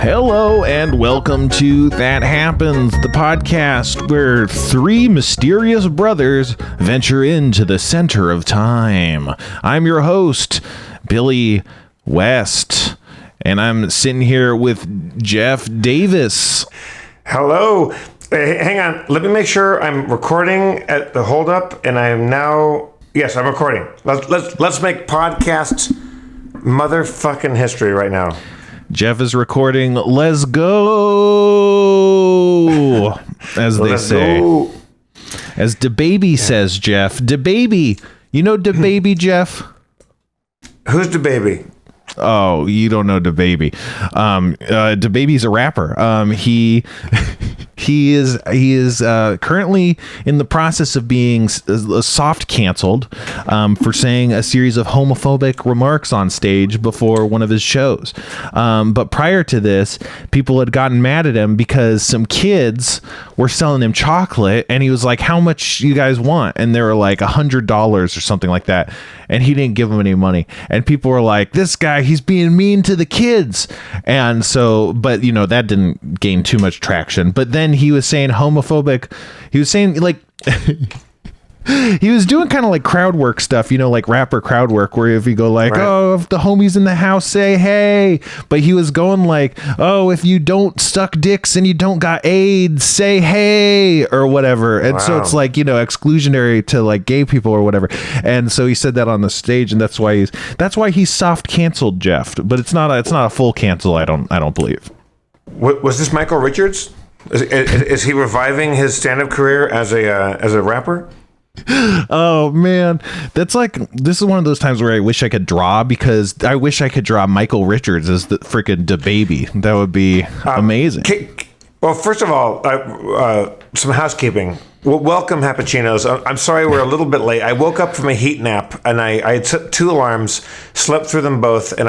Hello and welcome to That Happens, the podcast where three mysterious brothers venture into the center of time. I'm your host, Billy West, and I'm sitting here with Jeff Davis. Hello. Hey, hang on. Let me make sure I'm recording at the hold up, and I am now. Yes, I'm recording. Let's make podcast motherfucking history right now. Jeff is recording. Let's go, as they say. Go. As DaBaby says, Jeff. DaBaby. You know DaBaby, Jeff? Who's DaBaby? Oh, you don't know DaBaby. DaBaby's a rapper. He is currently in the process of being soft canceled for saying a series of homophobic remarks on stage before one of his shows. But prior to this, people had gotten mad at him because some kids were selling him chocolate, and he was like, "How much you guys want?" And they were like $100 or something like that, and he didn't give them any money. And people were like, "This guy, he's being mean to the kids." And so, but that didn't gain too much traction. But then he was saying homophobic. He was saying like he was doing kind of like crowd work stuff, like rapper crowd work, where if you go like, right. "Oh, if the homies in the house say hey," but he was going like, "Oh, if you don't suck dicks and you don't got AIDS, say hey," or whatever. And so it's like, exclusionary to like gay people or whatever. And so he said that on the stage, and that's why he's soft canceled, Jeff. But it's not a full cancel. I don't believe. Was this Michael Richards? Is he reviving his stand-up career as a rapper? Oh man, this is one of those times where I wish I could draw, because I wish I could draw Michael Richards as the freaking DaBaby. That would be amazing. Well, first of all, some housekeeping. Well, welcome, Happuccinos. I'm sorry we're a little bit late. I woke up from a heat nap, and I took 2 alarms, slept through them both, and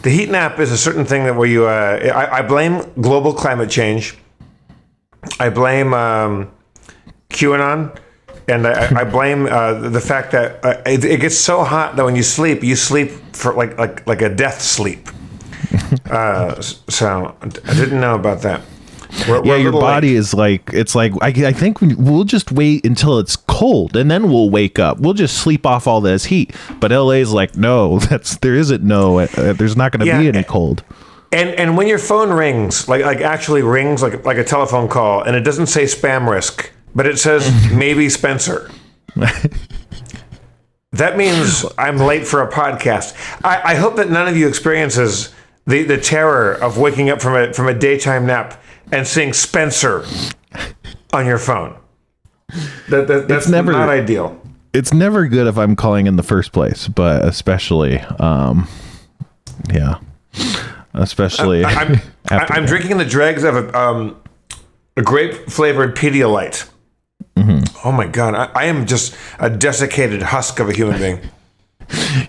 the heat nap is a certain thing that where you I blame global climate change. I blame QAnon. And I blame the fact that it gets so hot that when you sleep for like a death sleep. So I didn't know about that. We're your body is like, it's like, I think we'll just wait until it's cold and then we'll wake up. We'll just sleep off all this heat. But LA's like, no, there's not going to be any cold. And when your phone rings, like actually rings like a telephone call, and it doesn't say spam risk, but it says maybe Spencer. That means I'm late for a podcast. I hope that none of you experiences the terror of waking up from a daytime nap and seeing Spencer on your phone. That's never not ideal. It's never good if I'm calling in the first place, but especially, especially. I'm drinking the dregs of a grape flavored Pedialyte. Mm-hmm. Oh my God! I am just a desiccated husk of a human being.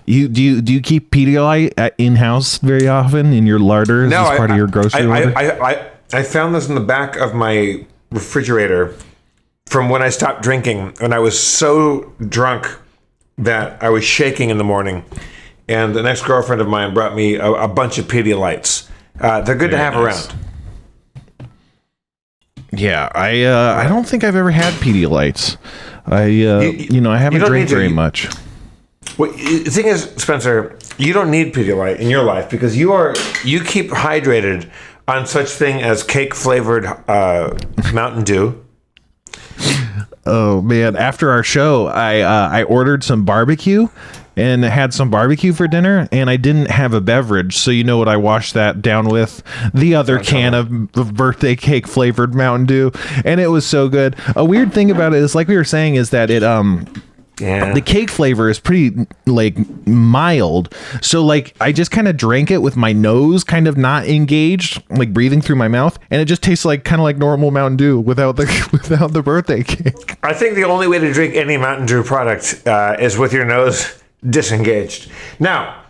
Do you keep Pedialyte in house very often in your larder as part of your grocery order? I found this in the back of my refrigerator from when I stopped drinking, and I was so drunk that I was shaking in the morning. And an ex-girlfriend of mine brought me a bunch of Pedialytes. They're good to have around. Yeah, I don't think I've ever had Pedialytes. I haven't drank very much. Well, the thing is, Spencer, you don't need Pedialyte in your life because you keep hydrated on such thing as cake flavored Mountain Dew. Oh man! After our show, I ordered some barbecue and had some barbecue for dinner, and I didn't have a beverage, so you know what I washed that down with? The other can of birthday cake flavored Mountain Dew, and it was so good. A weird thing about it is, like we were saying, is that it the cake flavor is pretty like mild, so like I just kind of drank it with my nose kind of not engaged, like breathing through my mouth, and it just tastes like kind of like normal Mountain Dew without the birthday cake. I think the only way to drink any Mountain Dew product is with your nose disengaged. Now,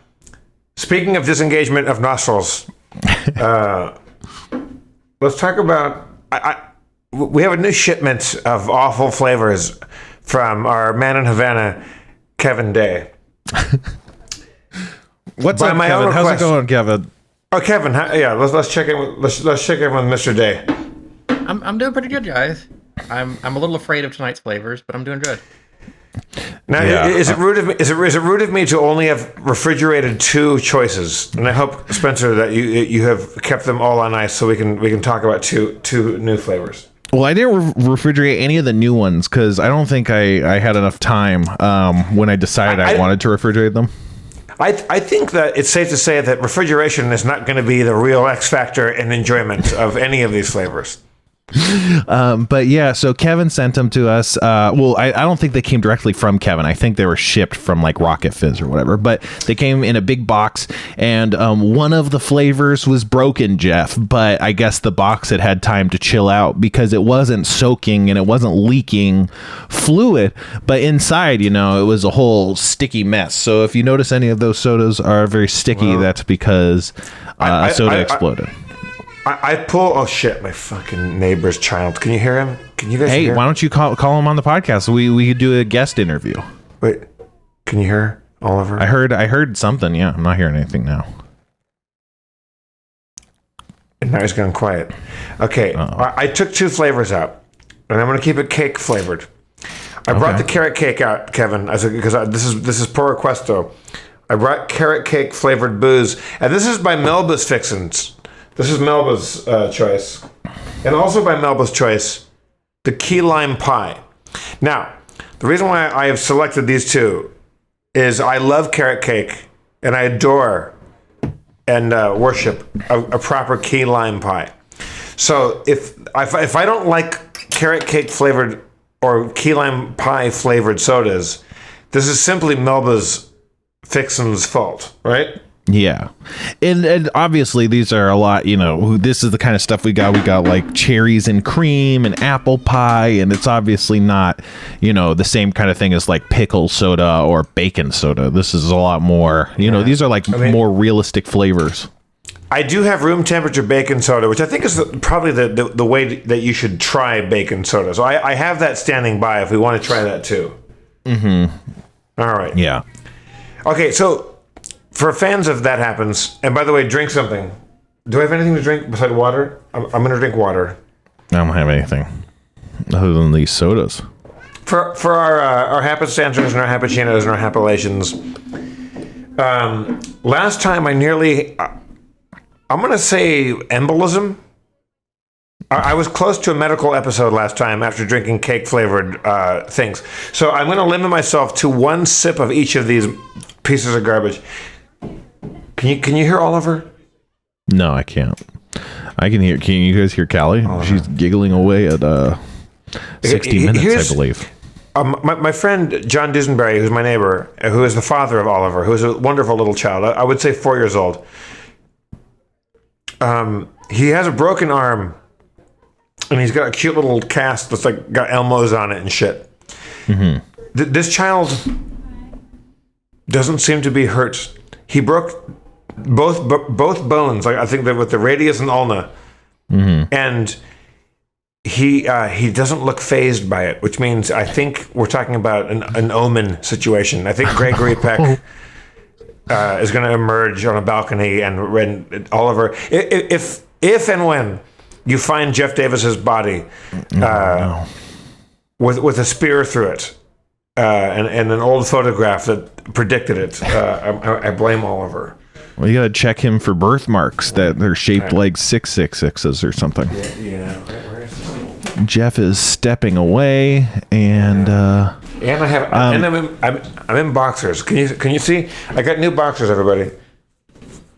speaking of disengagement of nostrils, let's talk about we have a new shipment of awful flavors from our man in Havana, Kevin Day. What's up, Kevin? How's it going, Kevin? Oh, Kevin, let's check in. Let's check in with Mr. Day. I'm doing pretty good, guys. I'm a little afraid of tonight's flavors, but I'm doing good. Now, is it rude of me? Is it rude of me to only have refrigerated 2 choices? And I hope, Spencer, that you have kept them all on ice so we can talk about two new flavors. Well, I didn't refrigerate any of the new ones because I don't think I had enough time when I decided I wanted to refrigerate them. I think that it's safe to say that refrigeration is not going to be the real X factor in enjoyment of any of these flavors. But yeah, so Kevin sent them to us. Well, I don't think they came directly from Kevin. I think they were shipped from like Rocket Fizz or whatever, but they came in a big box, and one of the flavors was broken, Jeff, but I guess the box had time to chill out because it wasn't soaking and it wasn't leaking fluid, but inside, it was a whole sticky mess. So if you notice any of those sodas are very sticky, that's because a soda exploded. I pull. Oh shit! My fucking neighbor's child. Can you hear him? Can you guys hear? Hey, why don't you call him on the podcast? We could do a guest interview. Wait, can you hear Oliver? I heard something. Yeah, I'm not hearing anything now. And now he's gone quiet. Okay, I took 2 flavors out, and I'm going to keep it cake flavored. I brought the carrot cake out, Kevin, because this is per request though. I brought carrot cake flavored booze, and this is by Melba's Fixins. This is Melba's choice. And also by Melba's choice, the key lime pie. Now, the reason why I have selected these 2 is I love carrot cake, and I adore and worship a proper key lime pie. So if I don't like carrot cake flavored or key lime pie flavored sodas, this is simply Melba's Fixin's fault, right? Yeah. And obviously these are a lot, this is the kind of stuff we got. We got like cherries and cream and apple pie, and it's obviously not, the same kind of thing as like pickle soda or bacon soda. This is a lot more, these are like more realistic flavors. I do have room temperature bacon soda, which I think is probably the way that you should try bacon soda. So I have that standing by if we want to try that too. Mm-hmm. All right. Yeah. Okay, so for fans of That Happens, and by the way, drink something. Do I have anything to drink besides water? I'm going to drink water. I don't have anything other than these sodas. For our happenstancers and our happuccinos and our happilations, last time I nearly, I'm going to say embolism. I was close to a medical episode last time after drinking cake-flavored things. So I'm going to limit myself to 1 sip of each of these pieces of garbage. Can you hear Oliver? No, I can't. I can hear. Can you guys hear Callie? She's giggling away at 60 minutes, I believe. My friend John Dusenberry, who's my neighbor, who is the father of Oliver, who is a wonderful little child. I would say 4 years old. He has a broken arm, and he's got a cute little cast that's like got Elmos on it and shit. Mm-hmm. This child doesn't seem to be hurt. He broke both bones, like I think that with the radius and ulna, and he doesn't look phased by it, which means I think we're talking about an omen situation. I think Gregory Peck is going to emerge on a balcony, and Oliver, if and when you find Jeff Davis's body with a spear through it, and an old photograph that predicted it, I blame Oliver. Well, you gotta check him for birthmarks that they're shaped like 666s or something. Yeah. Jeff is stepping away, and and I have, and I'm in boxers. Can you see? I got new boxers, everybody.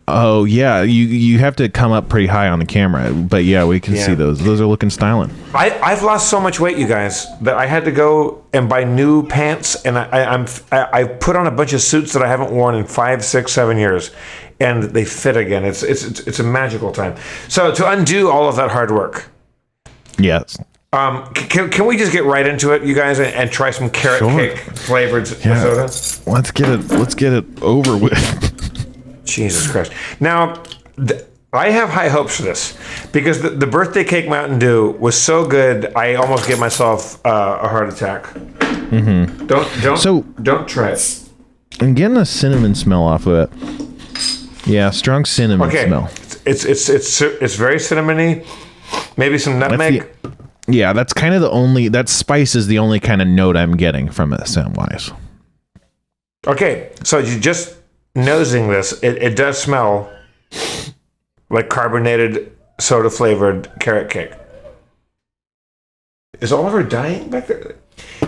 Oh yeah, you have to come up pretty high on the camera, but yeah, we can see those. Those are looking styling. I've lost so much weight, you guys, that I had to go and buy new pants, and I put on a bunch of suits that I haven't worn in 5, 6, 7 years, and they fit again. It's a magical time. So to undo all of that hard work, yes. Can we just get right into it, you guys, and try some carrot cake flavored soda? Let's get it over with. Jesus Christ. Now, I have high hopes for this because the birthday cake Mountain Dew was so good, I almost gave myself a heart attack. Mm-hmm. Don't try it. I'm getting a cinnamon smell off of it. Yeah, strong cinnamon smell. it's very cinnamony. Maybe some nutmeg. Yeah, that's kind of the only, that spice is the only kind of note I'm getting from it scent wise. Okay, so you just nosing this, it does smell like carbonated soda flavored carrot cake. Is Oliver dying back there?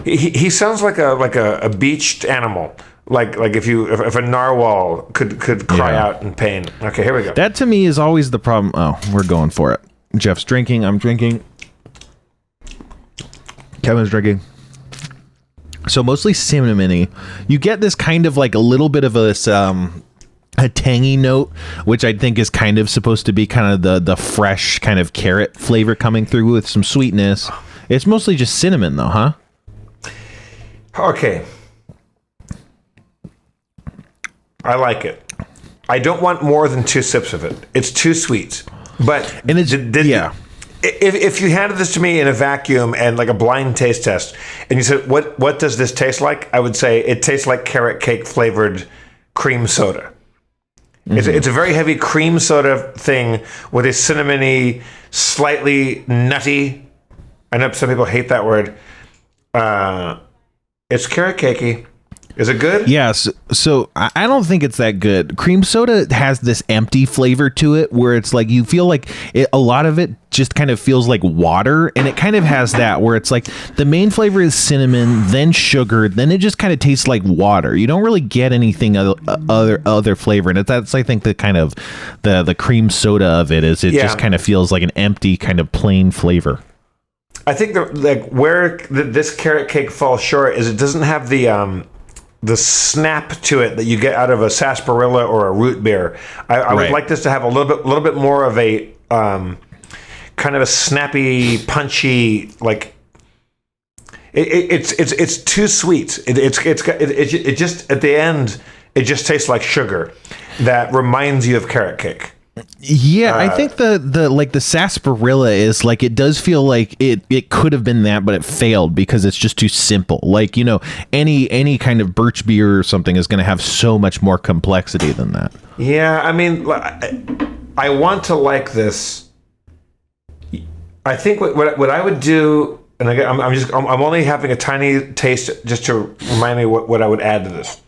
He sounds like a beached animal. Like if a narwhal could cry out in pain. Okay, here we go. That to me is always the problem. Oh, we're going for it. Jeff's drinking. I'm drinking. Kevin's drinking. So mostly cinnamony. You get this kind of like a little bit of a tangy note, which I think is kind of supposed to be kind of the fresh kind of carrot flavor coming through with some sweetness. It's mostly just cinnamon though, huh? Okay. I like it. I don't want more than 2 sips of it. It's too sweet. But and it's yeah. If you handed this to me in a vacuum and like a blind taste test, and you said, "What does this taste like?" I would say it tastes like carrot cake flavored cream soda. Mm-hmm. It's a very heavy cream soda thing with a cinnamony, slightly nutty. I know some people hate that word. It's carrot cakey. Is it good? Yes. So I don't think it's that good. Cream soda has this empty flavor to it where it's like you feel like a lot of it just kind of feels like water, and it kind of has that where it's like the main flavor is cinnamon, then sugar, then it just kind of tastes like water. You don't really get anything other flavor, and that's I think the kind of the cream soda of it is it just kind of feels like an empty kind of plain flavor. I think where this carrot cake falls short is it doesn't have the snap to it that you get out of a sarsaparilla or a root beer. I would like this to have a little bit more of a kind of a snappy, punchy, like it's too sweet. It just at the end it just tastes like sugar that reminds you of carrot cake. Yeah, I think the like the sarsaparilla is like it does feel like it could have been that, but it failed because it's just too simple. Like, you know, any kind of birch beer or something is going to have so much more complexity than that. Yeah, I mean, I want to like this. I think what I would do, and I'm only having a tiny taste just to remind me what I would add to this.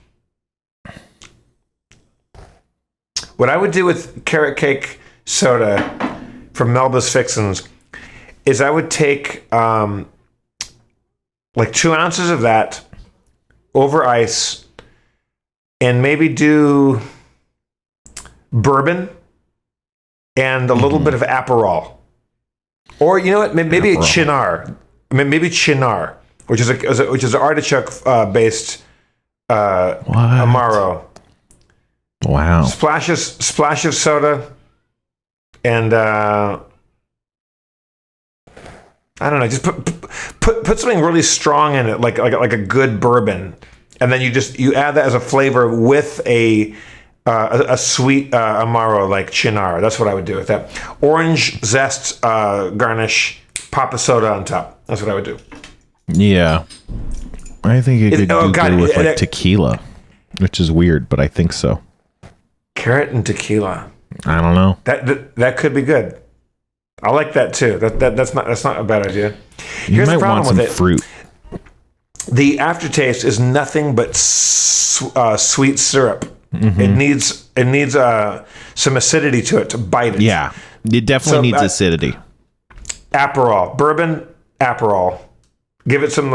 What I would do with carrot cake soda from Melba's Fixins is I would take like 2 ounces of that over ice and maybe do bourbon and a little bit of Aperol. Or, you know what, maybe a Chinar. Maybe Chinar, which is an artichoke based Amaro. Wow. Splash of soda, and I don't know. Just put something really strong in it, like a good bourbon, and then you add that as a flavor with a sweet Amaro like Chinar. That's what I would do with that. Orange zest garnish, pop of soda on top. That's what I would do. Yeah, I think it could do good with like tequila, which is weird, but I think so. Carrot and tequila. I don't know. That could be good. I like that too. That's not a bad idea. Here's the problem with it. Fruit. The aftertaste is nothing but sweet syrup. Mm-hmm. It needs some acidity to it to bite it. Yeah, it definitely needs acidity. Aperol, bourbon, Aperol. Give it some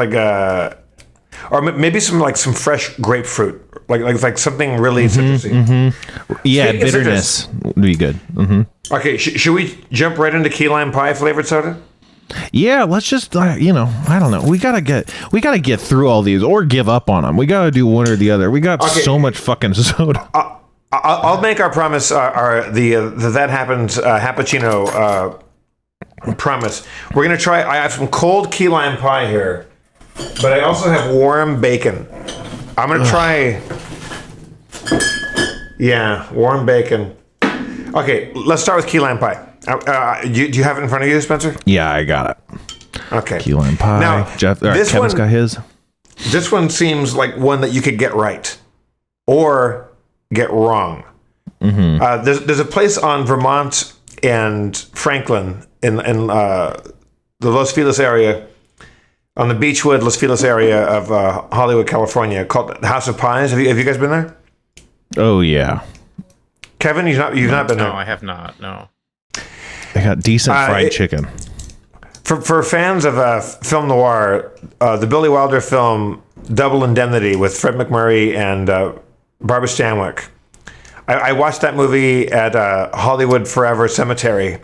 or maybe some fresh grapefruit. Like something really citrusy. Mm-hmm. Yeah, bitterness would be good. Mm-hmm. Okay, should we jump right into key lime pie flavored soda? Yeah, let's just I don't know. We gotta get through all these or give up on them. We gotta do one or the other. We got so much fucking soda. I'll make our promise. The that happens Happuccino promise. We're gonna try. I have some cold key lime pie here, but I also have warm bacon. I'm going to try... Yeah, warm bacon. Okay, let's start with key lime pie. Do you have it in front of you, Spencer? Yeah, I got it. Okay. Key lime pie. Now, Kevin's got his. This one seems like one that you could get right or get wrong. There's a place on Vermont and Franklin in the Los Feliz area, on the Beechwood, Los Feliz area of Hollywood, California, called the House of Pies. Have you guys been there? Oh yeah. Kevin, you've not been there. No, I have not. No. They got decent fried chicken. For fans of film noir, the Billy Wilder film Double Indemnity with Fred MacMurray and Barbara Stanwyck. I watched that movie at Hollywood Forever Cemetery,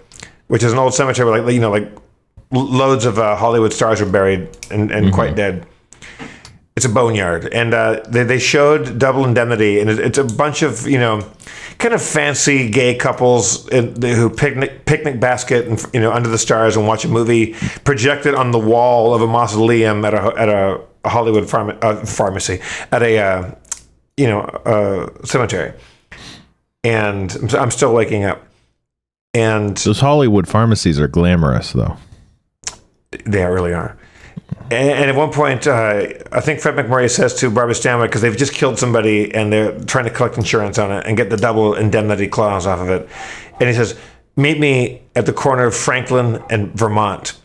which is an old cemetery where like loads of Hollywood stars are buried and quite dead. It's a boneyard, and they showed Double Indemnity, and it's a bunch of kind of fancy gay couples who picnic basket and under the stars and watch a movie projected on the wall of a mausoleum at a Hollywood pharmacy at a cemetery. And I'm still waking up. And those Hollywood pharmacies are glamorous, though. They really are. And at one point, I think Fred MacMurray says to Barbara Stanwyck, because they've just killed somebody and they're trying to collect insurance on it and get the double indemnity clause off of it. And he says, meet me at the corner of Franklin and Vermont.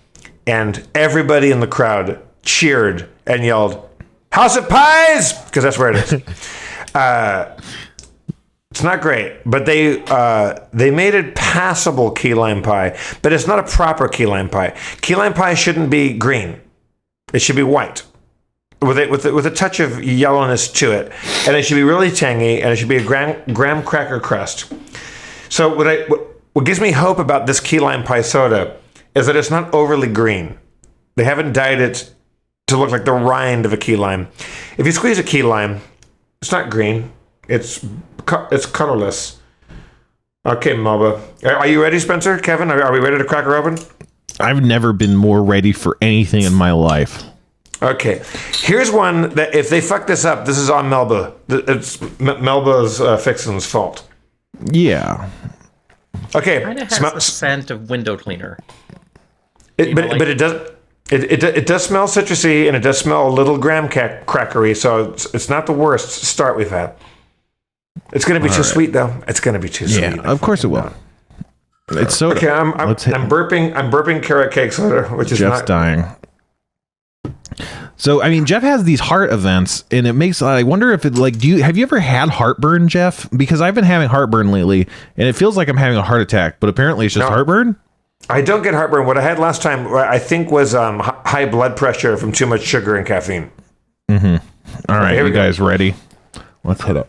And everybody in the crowd cheered and yelled, House of Pies! Because that's where it is. It's not great, but they made it passable key lime pie, but it's not a proper key lime pie. Key lime pie shouldn't be green. It should be white with a touch of yellowness to it. And it should be really tangy, and it should be a graham cracker crust. So what gives me hope about this key lime pie soda is that it's not overly green. They haven't dyed it to look like the rind of a key lime. If you squeeze a key lime, it's not green. It's colorless. Okay, Melba. Are you ready, Spencer? Kevin, are we ready to crack her open? I've never been more ready for anything in my life. Okay. Here's one that if they fuck this up, this is on Melba. It's Melba's fixin's fault. Yeah. Okay. Kind of has the scent of window cleaner. But it does... It does smell citrusy, and it does smell a little graham crackery, so it's not the worst start we've had. It's going to be too sweet, though. It's going to be too sweet. Yeah, of course it will. It's soda. Okay, I'm burping carrot cake soda, which is Jeff's dying. So, I mean, Jeff has these heart events, and it makes, I wonder if it, have you ever had heartburn, Jeff? Because I've been having heartburn lately, and it feels like I'm having a heart attack, but apparently it's just heartburn. I don't get heartburn. What I had last time, I think, was high blood pressure from too much sugar and caffeine. Mm-hmm. All right, you guys ready? Let's hit it.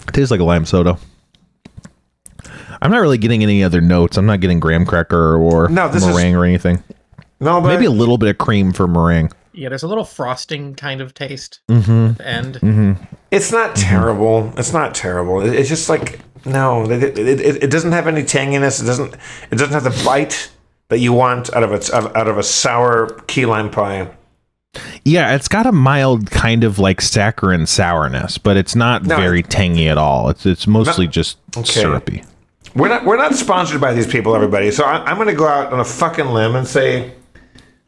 It tastes like a lime soda. I'm not really getting any other notes. I'm not getting graham cracker or meringue or anything. No, but maybe a little bit of cream for meringue. Yeah, there's a little frosting kind of taste mm-hmm. at the end. Mm-hmm. It's not terrible. It's not terrible. It's just like, no, it doesn't have any tanginess. It doesn't have the bite that you want out of a sour key lime pie. Yeah, it's got a mild kind of like saccharine sourness, but it's not very tangy at all. It's mostly just syrupy. We're not sponsored by these people, everybody. So I'm going to go out on a fucking limb and say,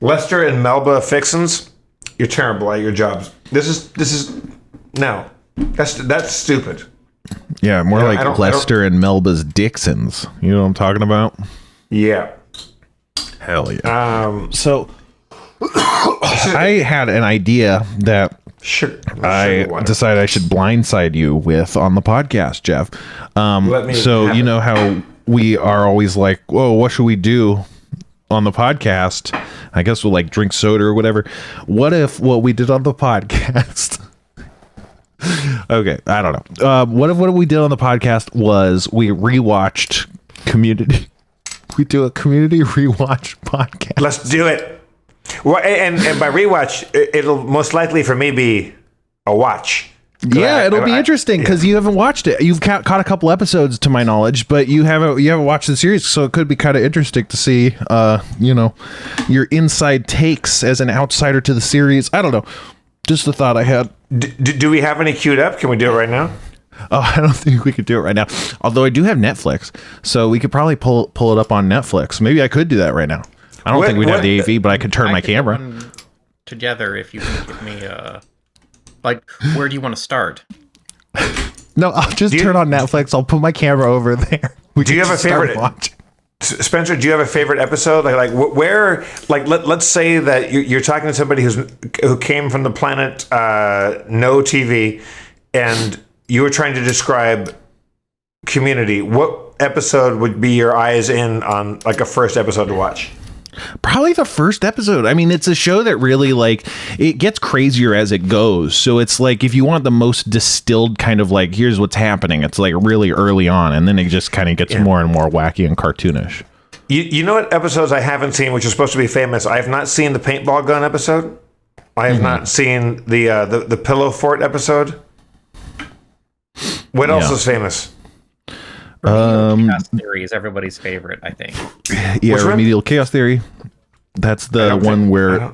Lester and Melba Fixins, you're terrible at your jobs. This is no, that's stupid. Yeah, more like Lester and Melba's Dixons. You know what I'm talking about? Yeah. Hell yeah. So I had an idea that I decided I should blindside you with on the podcast, Jeff. So you know how we are always like, whoa, what should we do on the podcast? I guess we'll like drink soda or whatever. What if what we did on the podcast? Okay, I don't know. What if what we did on the podcast was we rewatched Community? We do a Community rewatch podcast. Let's do it. Well, and by rewatch, it'll most likely for me be a watch. Yeah, it'll be interesting because you haven't watched it. You've caught a couple episodes, to my knowledge, but you haven't watched the series, so it could be kind of interesting to see, your inside takes as an outsider to the series. I don't know. Just the thought I had. Do we have any queued up? Can we do it right now? Oh, I don't think we could do it right now. Although I do have Netflix, so we could probably pull it up on Netflix. Maybe I could do that right now. I don't think we'd have the AV, but I could turn my camera together if you can give me Like, where do you want to start? No, I'll just turn on Netflix. I'll put my camera over there. Do you have a favorite? Spencer, do you have a favorite episode? Like where? Like let's say that you're talking to somebody who came from the planet no TV, and you were trying to describe Community. What episode would be your eyes in on, like, a first episode to watch? Probably the first episode. I mean, it's a show that really, like, it gets crazier as it goes. So it's like, if you want the most distilled kind of, like, here's what's happening, it's like really early on, and then it just kind of gets more and more wacky and cartoonish. You know what episodes I haven't seen, which are supposed to be famous? I have not seen the paintball gun episode. I have not seen the pillow fort episode. What else is famous? Chaos Theory is everybody's favorite, I think. Yeah, Remedial Chaos Theory. That's the one where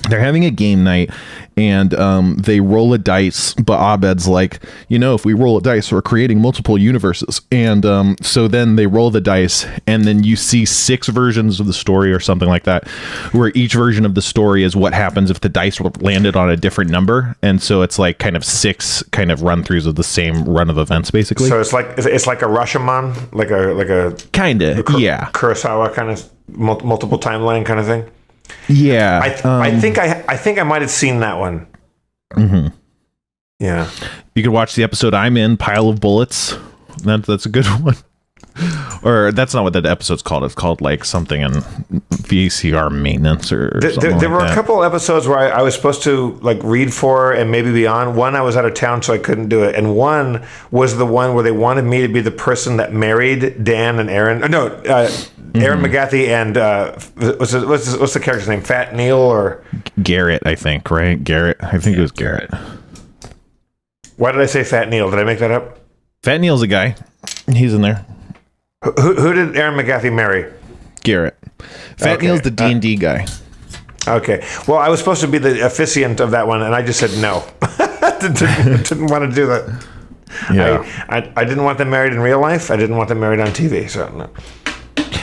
they're having a game night, and they roll a dice, but Abed's like, if we roll a dice, we're creating multiple universes. And so then they roll the dice, and then you see 6 versions of the story or something like that, where each version of the story is what happens if the dice landed on a different number. And so it's like kind of 6 kind of run throughs of the same run of events, basically. So it's like a Rashomon, like a kind of Kurosawa kind of multiple timeline kind of thing. Yeah, I think I might have seen that one. Mm-hmm. Yeah, you could watch the episode I'm in, Pile of Bullets. That's a good one. Or that's not what that episode's called. It's called like something in VCR maintenance or something. There were a couple episodes where I was supposed to like read for and maybe be on. One, I was out of town, so I couldn't do it. And one was the one where they wanted me to be the person that married Dan and Aaron. Aaron McGathy and what's the character's name? Fat Neil or Garrett, I think. Right, Garrett. I think it was Garrett. Why did I say Fat Neil? Did I make that up? Fat Neil's a guy. He's in there. Who did Aaron McGathy marry? Garrett. Fat Neil's the D&D guy. Okay. Well, I was supposed to be the officiant of that one, and I just said no. didn't want to do that. Yeah. I didn't want them married in real life. I didn't want them married on TV. So no.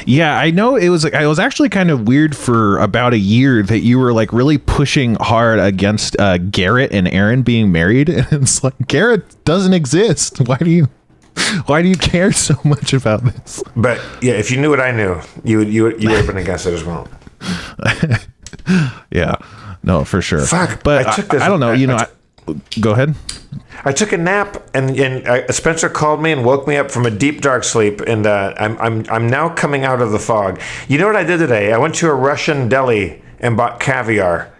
Yeah, I know it was actually kind of weird for about a year that you were like really pushing hard against Garrett and Aaron being married. And it's like, Garrett doesn't exist. Why do you care so much about this? But yeah, if you knew what I knew, you would have been against it as well. Yeah, no, for sure. Fuck, but I don't know. Go ahead. I took a nap, and Spencer called me and woke me up from a deep dark sleep, and I'm now coming out of the fog. You know what I did today? I went to a Russian deli and bought caviar,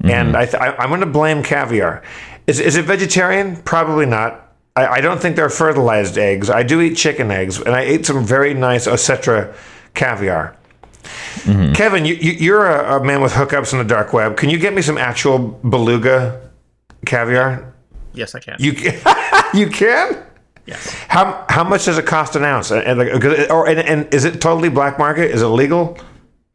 and I'm going to blame caviar. Is it vegetarian? Probably not. I don't think they're fertilized eggs. I do eat chicken eggs, and I ate some very nice Osetra caviar. Mm-hmm. Kevin, you're a man with hookups in the dark web. Can you get me some actual beluga caviar? Yes, I can. You can? Yes. How much does it cost an ounce? And is it totally black market? Is it legal?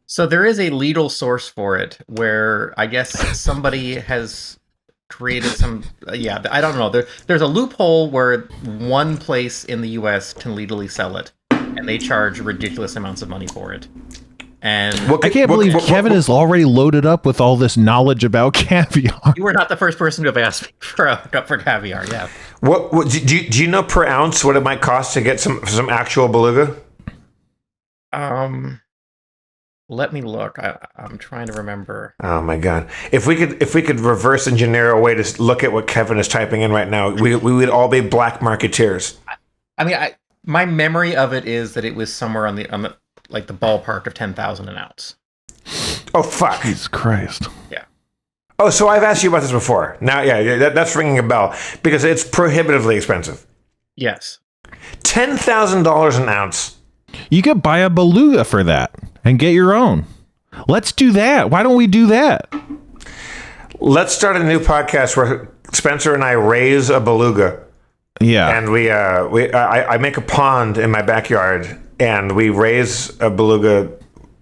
So there is a legal source for it, where I guess somebody has created some. I don't know. There's a loophole where one place in the U.S. can legally sell it, and they charge ridiculous amounts of money for it. And I can't believe Kevin is already loaded up with all this knowledge about caviar. You were not the first person to have asked me for a hookup for caviar. Yeah. What do you know per ounce what it might cost to get some actual beluga? Let me look. I'm trying to remember. Oh my god! If we could reverse engineer a way to look at what Kevin is typing in right now, we would all be black marketeers. I mean, my memory of it is that it was somewhere on the like the ballpark of 10,000 an ounce. Oh fuck! Jesus Christ! Yeah. Oh, so I've asked you about this before. Now, that's ringing a bell because it's prohibitively expensive. Yes. $10,000 an ounce. You could buy a beluga for that and get your own. Let's do that. Why don't we do that? Let's start a new podcast where Spencer and I raise a beluga. Yeah. And I make a pond in my backyard, and we raise a beluga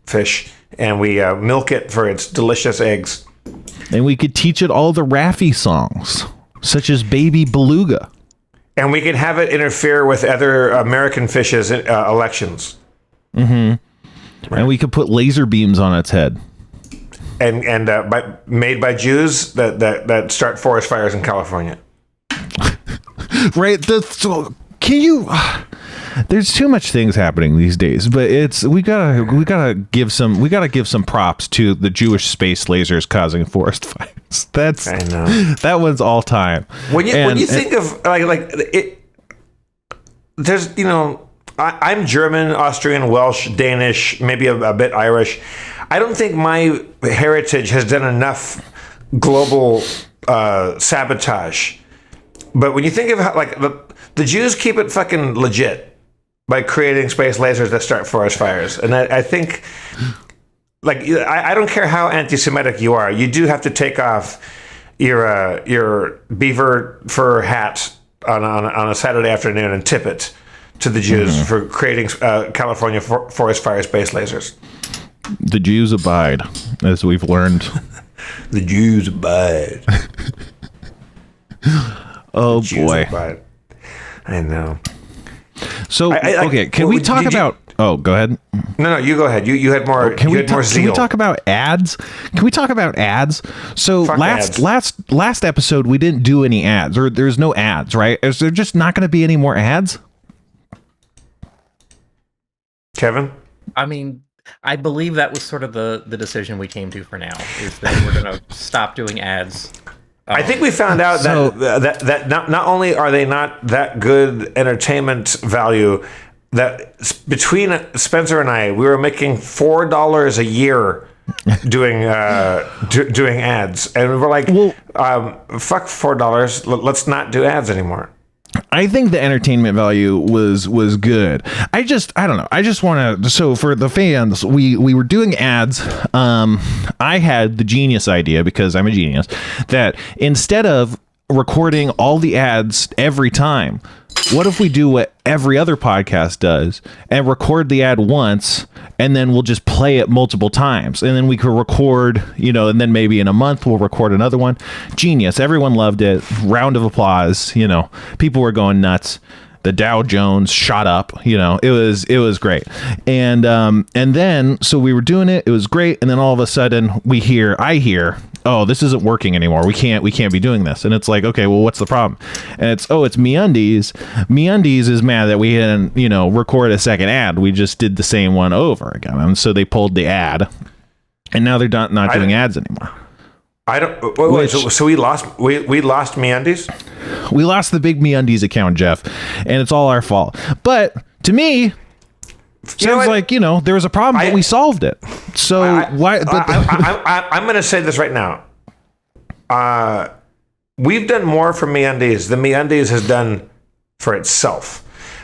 fish, and we milk it for its delicious eggs. And we could teach it all the Raffi songs, such as Baby Beluga. And we could have it interfere with other American fishes' elections. Mm-hmm. Right. And we could put laser beams on its head. made by Jews that start forest fires in California. Right. Can you? There's too much things happening these days, but we gotta give some props to the Jewish space lasers causing forest fires. I know that one's all time. When you think of like it, there's I'm German, Austrian, Welsh, Danish, maybe a bit Irish. I don't think my heritage has done enough global sabotage. But when you think of how, like, the Jews keep it fucking legit by creating space lasers that start forest fires. And I think, like, I don't care how anti-Semitic you are, you do have to take off your beaver fur hat on a Saturday afternoon and tip it to the Jews for creating California forest fire space lasers. The Jews abide, as we've learned. The Jews abide. Oh boy! I know. So okay, can we talk about? Oh, go ahead. No, you go ahead. You had more. Can we talk about ads? Can we talk about ads? So last episode we didn't do any ads, or there's no ads, right? Is there just not going to be any more ads? Kevin? I mean, I believe that was sort of the decision we came to for now, is that we're going to stop doing ads. I think we found out that not only are they not that good entertainment value, that between Spencer and I, we were making $4 a year doing ads, and we were like, fuck $4, let's not do ads anymore. I think the entertainment value was good. I don't know. I just want to. So for the fans, we were doing ads. I had the genius idea, because I'm a genius, that instead of recording all the ads every time, what if we do what every other podcast does and record the ad once, and then we'll just play it multiple times, and then we could record, and then maybe in a month we'll record another one. Genius. Everyone loved it. Round of applause. People were going nuts. The Dow Jones shot up. It was great. And then so we were doing it. It was great. And then all of a sudden I hear, oh, this isn't working anymore. We can't be doing this. And it's like, okay, well, what's the problem? And it's MeUndies. MeUndies is mad that we didn't, record a second ad. We just did the same one over again. And so they pulled the ad, and now they're not doing ads anymore. I don't. Wait, so we lost MeUndies? We lost the big MeUndies account, Jeff, and it's all our fault. But to me, sounds like there was a problem, but we solved it. So why? But I'm going to say this right now. We've done more for MeUndies than MeUndies has done for itself.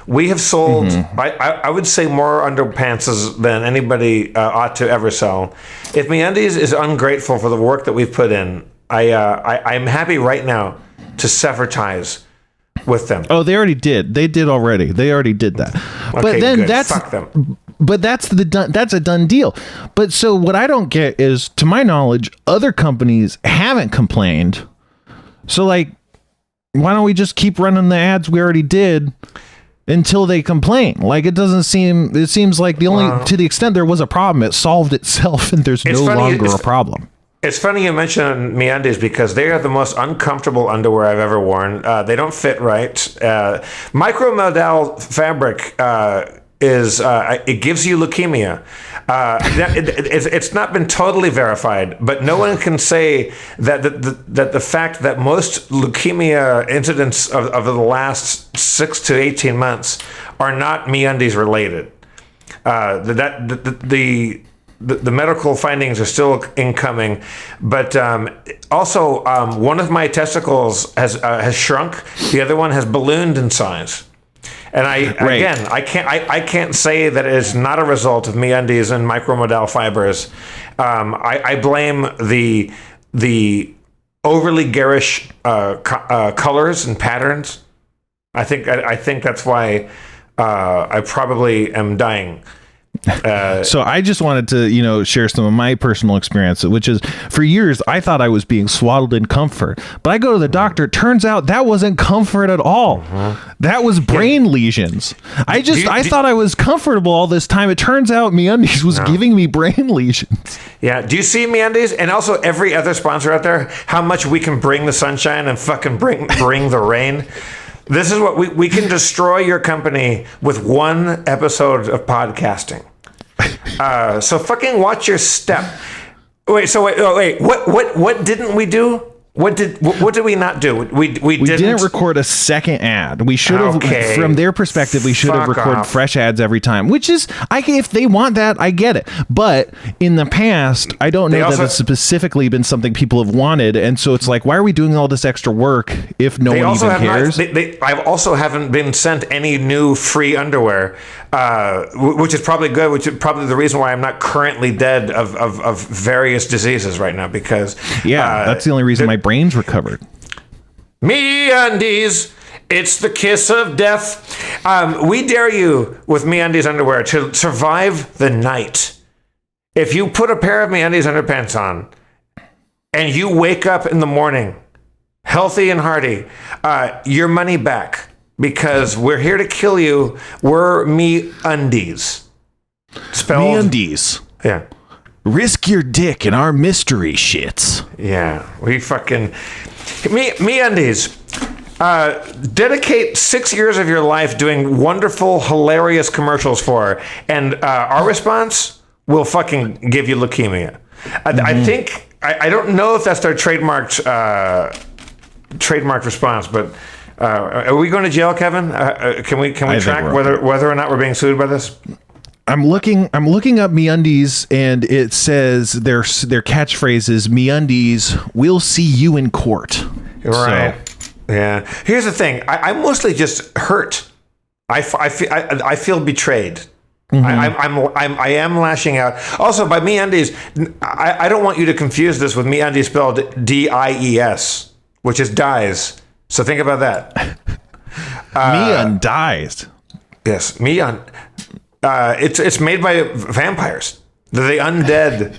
We have sold, I would say, more underpants than anybody ought to ever sell. If MeUndies is ungrateful for the work that we've put in, I'm happy right now to sever ties with them. Oh, they already did. They did already. They already did that. Okay, but then good. Fuck them. But that's a done deal. But so what I don't get is, to my knowledge, other companies haven't complained. So like, why don't we just keep running the ads we already did until they complain? Like, it seems like to the extent there was a problem, it solved itself, and there's no longer a problem. It's funny you mention MeUndies, because they are the most uncomfortable underwear I've ever worn. They don't fit right. Micromodal fabric it gives you leukemia. It's not been totally verified, but no one can say that the fact that most leukemia incidents of the last 6 to 18 months are not MeUndies related. The medical findings are still incoming, but also one of my testicles has shrunk. The other one has ballooned in size. And I can't say that it is not a result of MeUndies and micromodal fibers. I blame the overly garish colors and patterns. I think that's why I probably am dying, So I just wanted to, share some of my personal experience, which is for years I thought I was being swaddled in comfort, but I go to the doctor. It turns out that wasn't comfort at all. That was brain lesions. I thought I was comfortable all this time. It turns out MeUndies was giving me brain lesions. Yeah. Do you see MeUndies and also every other sponsor out there? How much we can bring the sunshine and fucking bring the rain. This is what we can destroy your company with one episode of podcasting. So fucking watch your step. Wait. What didn't we do? What did we not do? We didn't record a second ad. We should have, from their perspective, we should have recorded fresh ads every time. Which is, if they want that, I get it. But in the past, I don't know that it's specifically been something people have wanted, and so it's like, why are we doing all this extra work if no one even cares? I also haven't been sent any new free underwear, which is probably good. Which is probably the reason why I'm not currently dead of various diseases right now. Because that's the only reason my brain's recovered. MeUndies, it's the kiss of death. We dare you with MeUndies underwear to survive the night. If you put a pair of MeUndies underpants on and you wake up in the morning healthy and hearty, your money back, because we're here to kill you. We're MeUndies. Spelled MeUndies. Yeah. Risk your dick in our mystery shits. Yeah, we fucking MeUndies. Dedicate 6 years of your life doing wonderful, hilarious commercials for, and our response will fucking give you leukemia. I think I don't know if that's their trademarked response, but are we going to jail, Kevin? Can we track whether or not we're being sued by this? I'm looking up MeUndies, and it says their catchphrase is "MeUndies, we'll see you in court." Right. So. Yeah. Here's the thing. I'm mostly just hurt. I feel betrayed. I am lashing out. Also, by MeUndies, I don't want you to confuse this with MeUndies spelled D-I-E-S, which is dies. So think about that. MeUndies. Yes, it's made by vampires. They're the undead.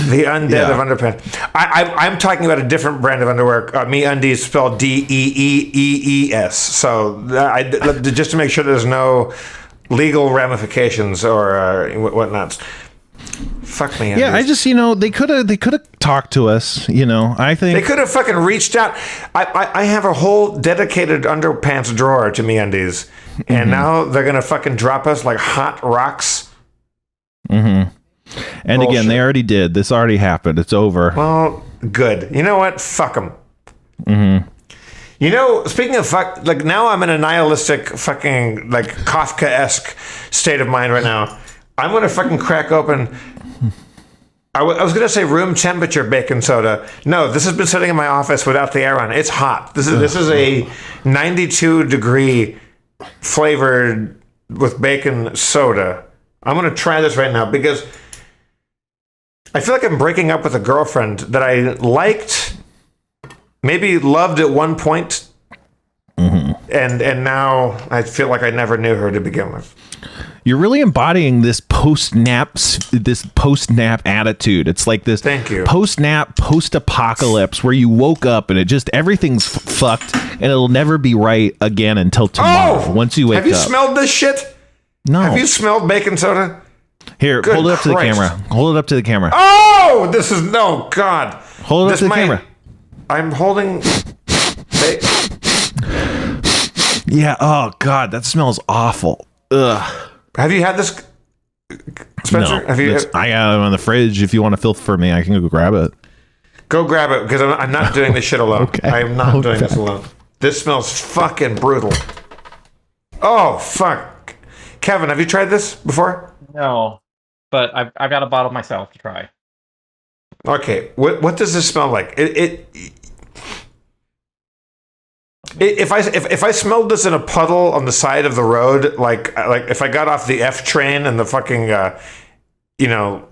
The undead of underpants. I'm talking about a different brand of underwear. MeUndies spelled D-E-E-E-E-S. So just to make sure there's no legal ramifications or whatnot. Fuck me. Yeah, I just they could have talked to us. I think they could have fucking reached out. I have a whole dedicated underpants drawer to MeUndies, and now they're gonna fucking drop us like hot rocks. And bullshit. Again, they already did. This already happened. It's over. Well, good. You know what? Fuck them. Speaking of fuck, like now I'm in a nihilistic fucking like Kafka-esque state of mind right now. I'm going to fucking crack open. I was going to say room temperature baking soda. No, this has been sitting in my office without the air on. It's hot. This is a 92 degree flavored with bacon soda. I'm going to try this right now because I feel like I'm breaking up with a girlfriend that I liked, maybe loved at one point, and now I feel like I never knew her to begin with. You're really embodying this post-nap attitude. It's like this post-nap, post-apocalypse where you woke up and everything's fucked and it'll never be right again until tomorrow. Once you wake up. Have you smelled this shit? No. Have you smelled baking soda? Here, hold it up to the camera. Hold it up to the camera. Oh, this is no God. Hold it up to the camera. I'm holding. Yeah. Oh God, that smells awful. Ugh. Have you had this, Spencer? No, have you? I got it on the fridge. If you want to fill for me, I can go grab it. Go grab it because I'm not doing this shit alone. Okay. I'm not doing this alone. This smells fucking brutal. Oh fuck, Kevin, have you tried this before? No, but I've got a bottle myself to try. Okay, what does this smell like? If I smelled this in a puddle on the side of the road, like if I got off the F train and the fucking,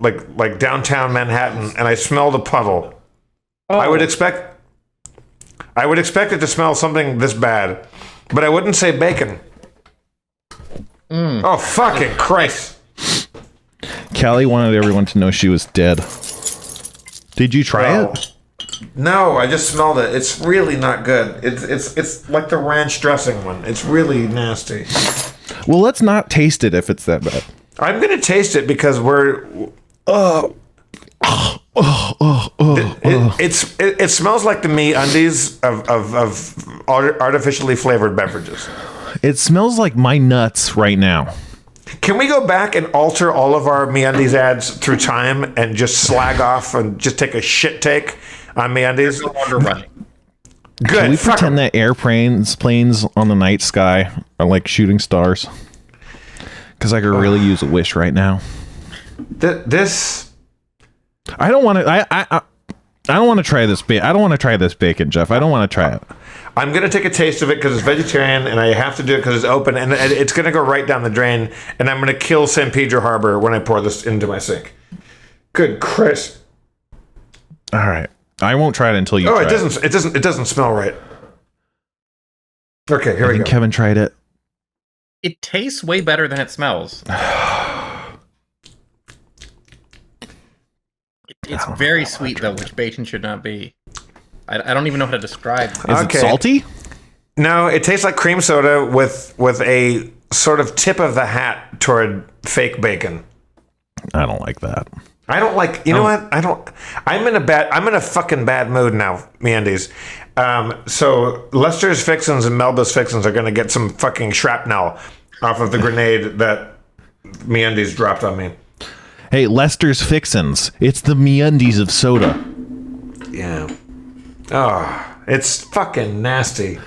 like downtown Manhattan, and I smelled a puddle, I would expect it to smell something this bad, but I wouldn't say bacon. Oh, fucking Christ. Callie wanted everyone to know she was dead. Did you try it? No, I just smelled it. It's really not good. It's like the ranch dressing one. It's really nasty. Well, let's not taste it if it's that bad. I'm gonna taste it because it smells like the MeUndies of artificially flavored beverages. It smells like my nuts right now. Can we go back and alter all of our MeUndies ads through time and just slag off and just take a shit take on MeUndies? No longer running. Good. Can we Fuck 'em. pretend that planes on the night sky are like shooting stars? Because I could really use a wish right now. This. I don't want to. I don't want to try this. I don't want to try this bacon, Jeff. I don't want to try it. I'm going to take a taste of it because it's vegetarian, and I have to do it because it's open, and it's going to go right down the drain, and I'm going to kill San Pedro Harbor when I pour this into my sink. Good Chris. All right. I won't try it until you try it. It doesn't smell right. Okay, here we go. Kevin tried it. It tastes way better than it smells. It's very sweet, though, which bacon should not be. I don't even know how to describe. Is it salty? No, it tastes like cream soda with a sort of tip of the hat toward fake bacon. I don't like that. I don't like. You know what? I'm in a fucking bad mood now, MeUndies. So Lester's Fixins and Melba's Fixins are going to get some fucking shrapnel off of the grenade that MeUndies dropped on me. Hey, Lester's Fixins. It's the MeUndies of soda. Yeah. Oh, it's fucking nasty.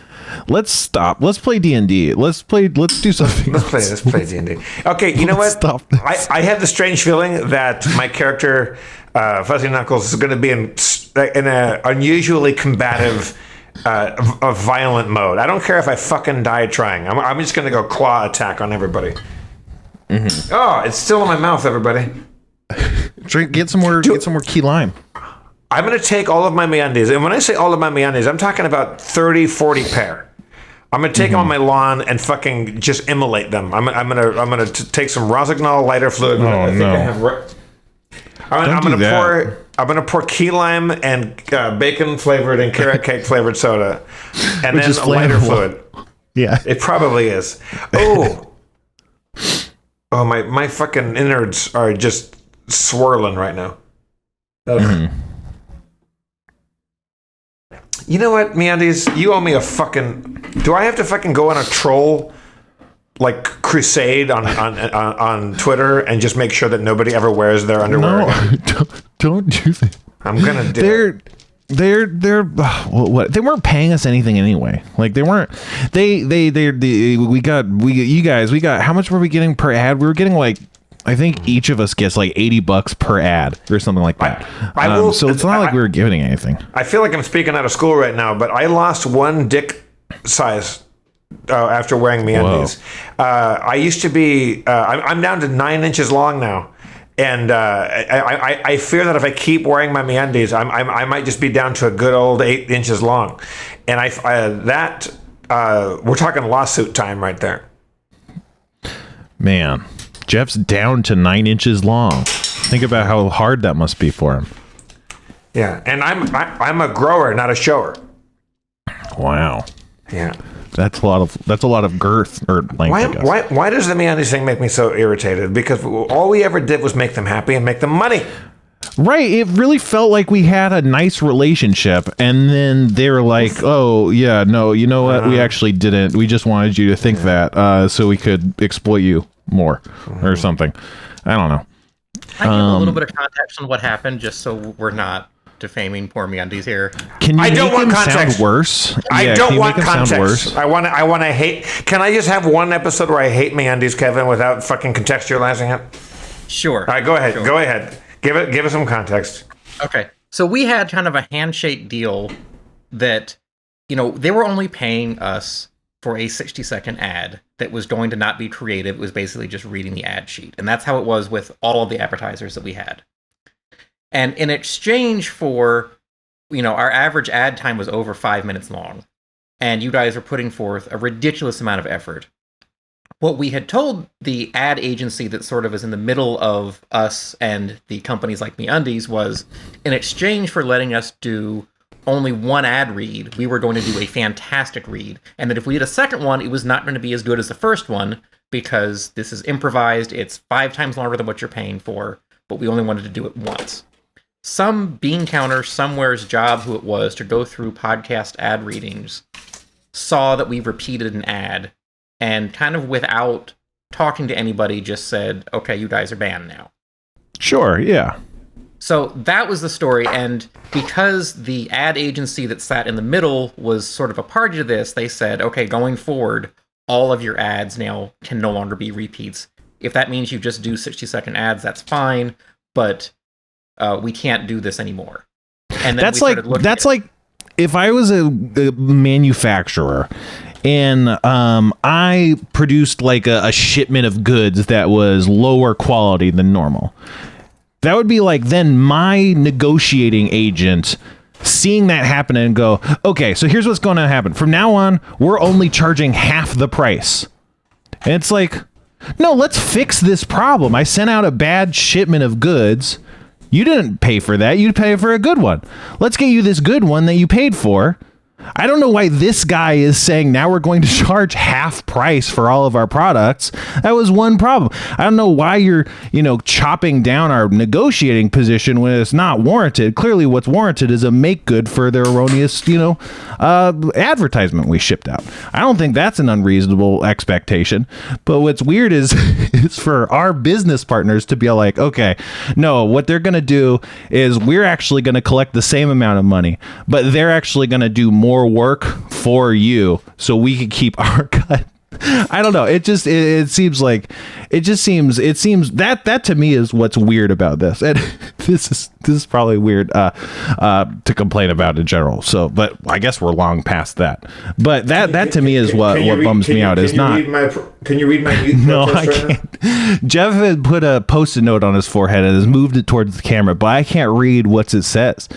Let's stop. Let's play D&D. Let's do something. Let's play D&D. Okay, you know what? Stop this. I have the strange feeling that my character, Fuzzy Knuckles, is going to be in an unusually combative, violent mode. I don't care if I fucking die trying. I'm just going to go claw attack on everybody. Mm-hmm. Oh, it's still in my mouth, everybody. Get some more key lime. I'm going to take all of my MeUndies, and when I say all of my MeUndies, I'm talking about 30, 40 pair. I'm going to take them on my lawn and fucking just immolate them. I'm going to take some Rossignol lighter fluid. I'm going to pour key lime and bacon flavored and carrot cake flavored soda, and then lighter fluid. Yeah, it probably is. Oh, my fucking innards are just swirling right now. You know what, MeUndies? You owe me a fucking... Do I have to fucking go on a troll, like, crusade on Twitter and just make sure that nobody ever wears their underwear? No, don't do that. I'm gonna do it. What? They weren't paying us anything anyway. Like they weren't. We got. How much were we getting per ad? We were getting like, I think each of us gets like $80 per ad or something like that. So it's not like we were giving anything. I feel like I'm speaking out of school right now, but I lost one dick size after wearing MeUndies. I used to be. I'm down to 9 inches long now, and I fear that if I keep wearing my MeUndies, I might just be down to a good old 8 inches long, and we're talking lawsuit time right there. Man. Jeff's down to 9 inches long. Think about how hard that must be for him. Yeah, and I'm a grower, not a shower. Wow. Yeah. That's a lot of girth or length. Why does the MeUndies thing make me so irritated? Because all we ever did was make them happy and make them money. Right. It really felt like we had a nice relationship, and then they were like, "Oh yeah, no, you know what? We actually didn't. We just wanted you to think that, so we could exploit you more or something." I don't know. I give a little bit of context on what happened, just so we're not defaming poor MeUndies here. Can you make him sound worse? I don't want context. I want to hate. Can I just have one episode where I hate MeUndies, Kevin, without fucking contextualizing it? Sure. All right, go ahead. Sure. Go ahead. Give us some context. Okay. So we had kind of a handshake deal that, they were only paying us for a 60-second ad that was going to not be creative. It was basically just reading the ad sheet. And that's how it was with all of the advertisers that we had. And in exchange for, our average ad time was over 5 minutes long. And you guys are putting forth a ridiculous amount of effort. What we had told the ad agency that sort of is in the middle of us and the companies like MeUndies was, in exchange for letting us do only one ad read, we were going to do a fantastic read. And that if we did a second one, it was not going to be as good as the first one, because this is improvised, it's 5 times longer than what you're paying for, but we only wanted to do it once. Some bean counter somewhere's job, who it was, to go through podcast ad readings, saw that we repeated an ad, and kind of without talking to anybody just said, okay, you guys are banned now. Sure, yeah. So that was the story, and because the ad agency that sat in the middle was sort of a party to this, they said, okay, going forward, all of your ads now can no longer be repeats. If that means you just do 60-second ads, that's fine, but we can't do this anymore. And then that's like if I was a manufacturer and I produced like a shipment of goods that was lower quality than normal. That would be like then my negotiating agent seeing that happen and go, okay, so here's what's going to happen. From now on, we're only charging half the price. And it's like, no, let's fix this problem. I sent out a bad shipment of goods. You didn't pay for that. You paid for a good one. Let's get you this good one that you paid for. I don't know why this guy is saying now we're going to charge half price for all of our products. That was one problem. I don't know why you're, chopping down our negotiating position when it's not warranted. Clearly what's warranted is a make good for the erroneous, advertisement we shipped out. I don't think that's an unreasonable expectation. But what's weird is for our business partners to be like, okay, no, what they're going to do is we're actually going to collect the same amount of money, but they're actually going to do more work for you so we can keep our cut. I don't know. It seems that to me is what's weird about this. And this is probably weird to complain about in general. So, but I guess we're long past that. But that to me is what bums me out. Is not. Can you read my? No, I can't. Jeff had put a Post-it note on his forehead and has moved it towards the camera, but I can't read what it says.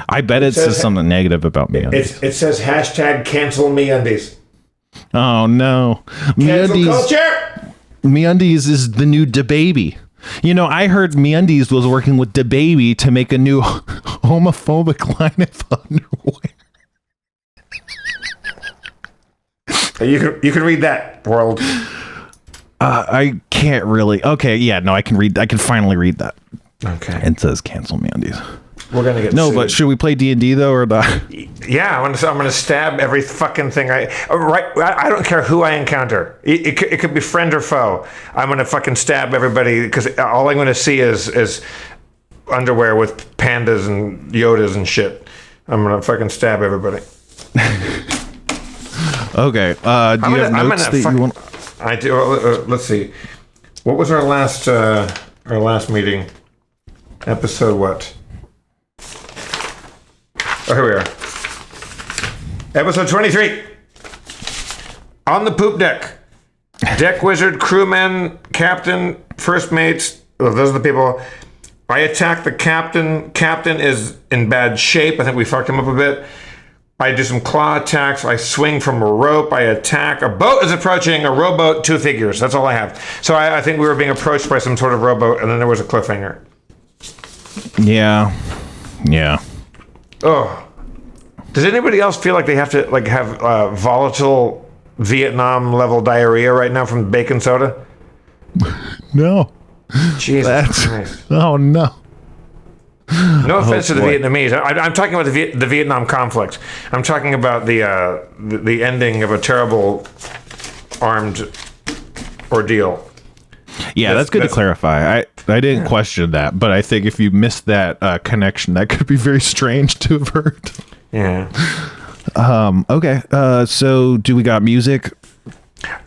I bet it says something negative about me. It says hashtag cancel MeUndies. Oh no. Cancel culture! MeUndies is the new DaBaby. I heard MeUndies was working with DaBaby to make a new homophobic line of underwear. You can read that, world. I can't really. Okay, yeah, no, I can read. I can finally read that. Okay. It says cancel MeUndies. We're gonna get no, sued. but should we play D&D though or not? Yeah, I'm gonna stab every fucking thing I don't care who I encounter. It could be friend or foe. I'm gonna fucking stab everybody because all I'm gonna see is underwear with pandas and Yodas and shit. I'm gonna fucking stab everybody. Okay. Do you have notes that you want? I do. Let's see. What was our last meeting? Episode what? Oh, here we are. Episode 23. On the poop deck. Deck wizard, crewman, captain, first mates. Those are the people. I attack the captain. Captain is in bad shape. I think we fucked him up a bit. I do some claw attacks. I swing from a rope. I attack. A boat is approaching. A rowboat, 2 figures. That's all I have. So I think we were being approached by some sort of rowboat, and then there was a cliffhanger. Yeah. Oh, does anybody else feel like they have to have volatile Vietnam level diarrhea right now from baking soda? No. Jesus Christ. Oh no. No offense to the Vietnamese. I'm talking about the Vietnam conflict. I'm talking about the ending of a terrible armed ordeal. Yeah, that's good to clarify. I didn't question that, but I think if you missed that connection, that could be very strange to have heard. Yeah. Okay. So do we got music?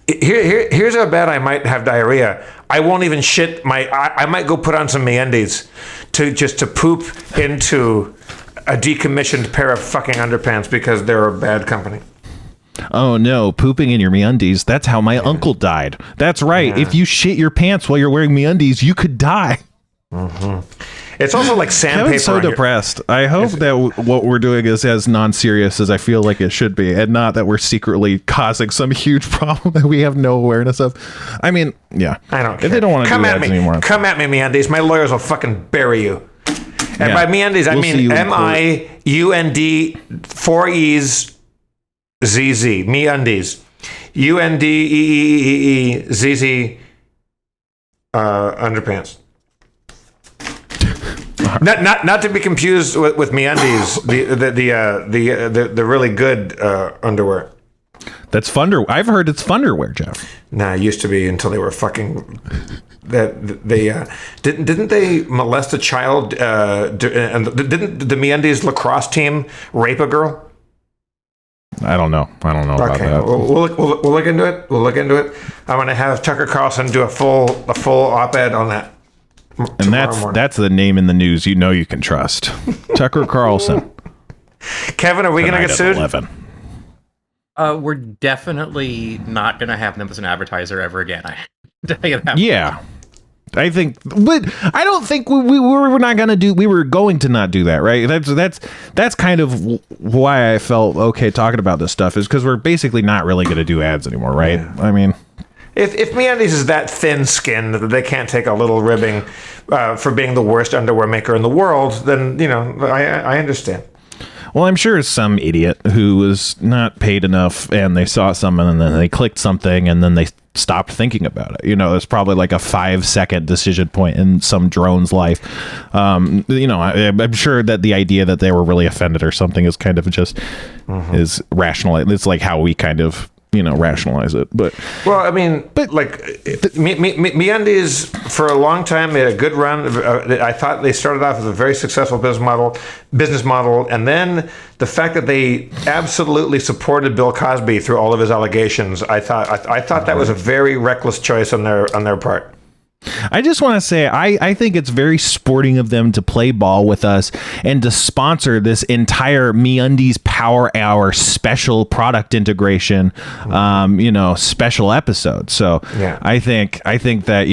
Here's how bad I might have diarrhea. I won't even shit I might go put on some MeUndies to poop into a decommissioned pair of fucking underpants because they're a bad company. Oh no, pooping in your MeUndies. That's how my uncle died. That's right. Yeah. If you shit your pants while you're wearing MeUndies, you could die. Mm-hmm. It's also like sandpaper. Kevin's so depressed. I hope that what we're doing is as non-serious as I feel like it should be, and not that we're secretly causing some huge problem that we have no awareness of. I mean, yeah. I don't care. If they don't want to do ads anymore. Come at me, MeUndies. My lawyers will fucking bury you. And Yeah. by MeUndies, I We'll see you mean in court. MIUND 4 E's ZZ. MeUndies. UNDEEEEZZ underpants. Not to be confused with MeUndies, the really good underwear. That's Funder. I've heard it's Funderwear, Jeff. Nah, it used to be until they were fucking. Didn't they molest a child? And didn't the MeUndies lacrosse team rape a girl? I don't know about that. We'll look into it. We'll look into it. I'm gonna have Tucker Carlson do a full op-ed on that. And that's the name in the news you know you can trust. Tucker Carlson. Kevin, are we gonna get sued? 11. We're definitely not going to have them as an advertiser ever again. I tell you that. Yeah. I think, but I don't think we were not going to do. We were going to not do that, right? That's kind of why I felt okay talking about this stuff, is because we're basically not really going to do ads anymore, right? Yeah. I mean, if MeUndies is that thin-skinned that they can't take a little ribbing for being the worst underwear maker in the world, then I understand. Well, I'm sure some idiot who was not paid enough and they saw something and then they clicked something and then they stopped thinking about it. It's probably like a 5-second decision point in some drone's life. I'm sure that the idea that they were really offended or something is kind of just is rational. It's like how we kind of rationalize it. But well, I mean, MeUndies for a long time they had a good run. I thought they started off as a very successful business model, and then the fact that they absolutely supported Bill Cosby through all of his allegations, I thought that was a very reckless choice on their part. I just want to say, I think it's very sporting of them to play ball with us and to sponsor this entire MeUndies Power Hour special product integration, special episode. So yeah. I think that,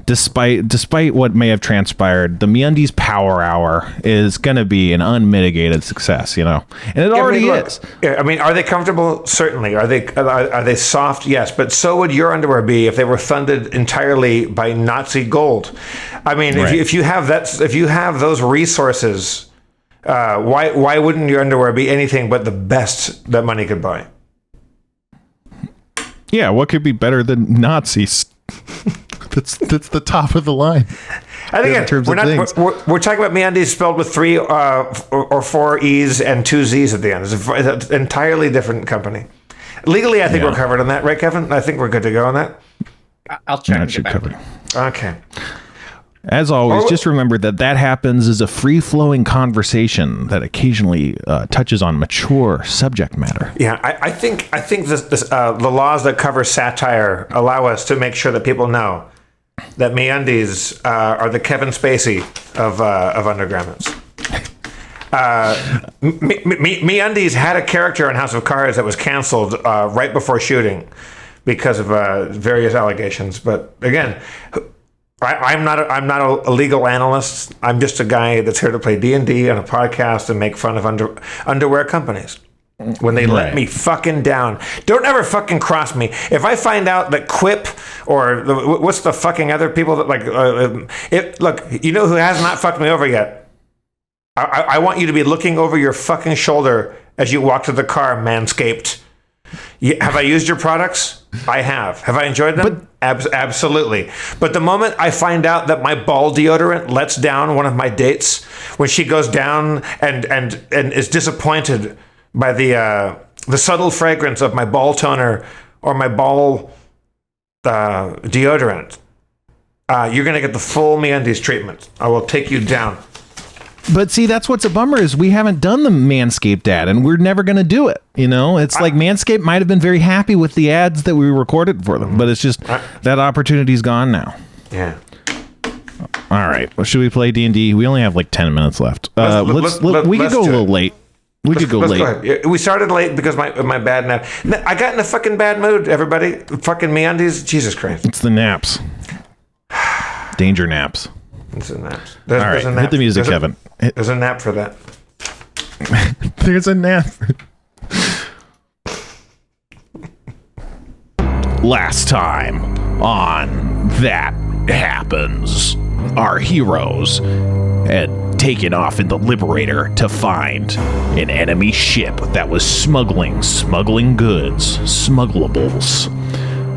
despite what may have transpired, the MeUndies Power Hour is going to be an unmitigated success, and it already is. Yeah, I mean, are they comfortable? Certainly. Are they soft? Yes. But so would your underwear be if they were funded entirely by Nazi gold. I mean, right. if you have those resources, why wouldn't your underwear be anything but the best that money could buy? Yeah, what could be better than Nazis? that's the top of the line. I think we're talking about MeUndies spelled with 3 or 4 E's and 2 Z's at the end. It's an entirely different company. Legally, I think we're covered on that, right, Kevin? I think we're good to go on that. I'll check and get back to you. Okay. As always, just remember that happens is a free-flowing conversation that occasionally touches on mature subject matter. Yeah, I think the laws that cover satire allow us to make sure that people know that MeUndies are the Kevin Spacey of undergarments. MeUndies had a character in House of Cards that was canceled right before shooting because of various allegations. But again, I'm not a legal analyst. I'm just a guy that's here to play D&D on a podcast and make fun of underwear companies when they let me fucking down. Don't ever fucking cross me. If I find out that Quip or what's the fucking other people that look, you know who has not fucked me over yet? I want you to be looking over your fucking shoulder as you walk to the car, Manscaped. Have I used your products? I have. Have I enjoyed them? Absolutely. But the moment I find out that my ball deodorant lets down one of my dates, when she goes down and is disappointed by the subtle fragrance of my ball toner or my ball deodorant, you're going to get the full MeUndies treatment. I will take you down. But see, that's what's a bummer is we haven't done the Manscaped ad, and we're never going to do it. It's like Manscaped might have been very happy with the ads that we recorded for them, but it's just that opportunity's gone now. Yeah. All right. Well, should we play D&D? We only have like 10 minutes left. We could go a little late. Let's go late. We started late because my bad nap. I got in a fucking bad mood, everybody. Fucking MeUndies. Jesus Christ. It's the naps. Danger naps. It's a nap. All right, hit the music, Kevin. There's a nap for that. There's a nap. Last time on That Happens, our heroes had taken off in the Liberator to find an enemy ship that was smuggling goods, smugglables.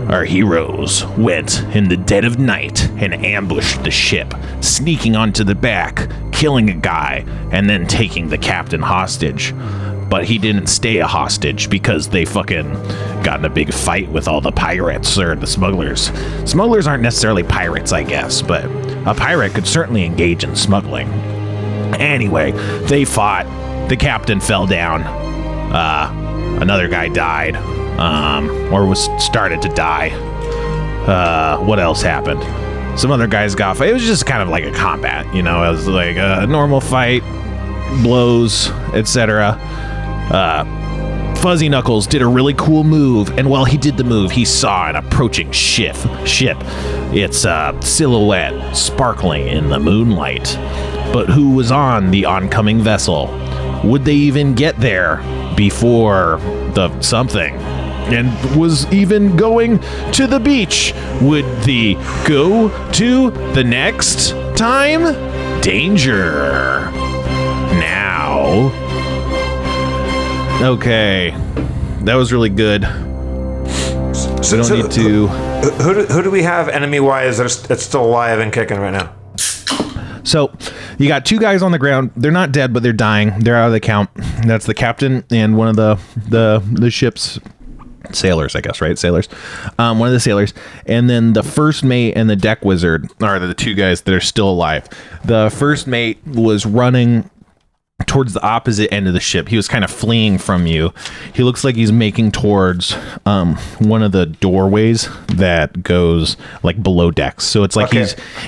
Our heroes went in the dead of night and ambushed the ship, sneaking onto the back, killing a guy, and then taking the captain hostage. But he didn't stay a hostage because they fucking got in a big fight with all the pirates or the smugglers. Smugglers aren't necessarily pirates, I guess, but a pirate could certainly engage in smuggling. Anyway, they fought. The captain fell down. Another guy died. Or was started to die. What else happened? Some other guys got fight. It was just kind of like a combat, you know. It was like a normal fight, blows, etc. Fuzzy Knuckles did a really cool move, and while he did the move, he saw an approaching ship. Its silhouette sparkling in the moonlight. But who was on the oncoming vessel? Would they even get there before the something? And was even going to the beach? Would they go to the next time? Danger. Now. Okay. That was really good. We don't need to... Who do we have enemy-wise that's still alive and kicking right now? So, you got two guys on the ground. They're not dead, but they're dying. They're out of the count. That's the captain and one of the ship's sailors, I guess, right? Sailors. One of the sailors. And then the first mate and the deck wizard are the two guys that are still alive. The first mate was running towards the opposite end of the ship. He was kind of fleeing from you. He looks like he's making towards one of the doorways that goes like below decks. So it's like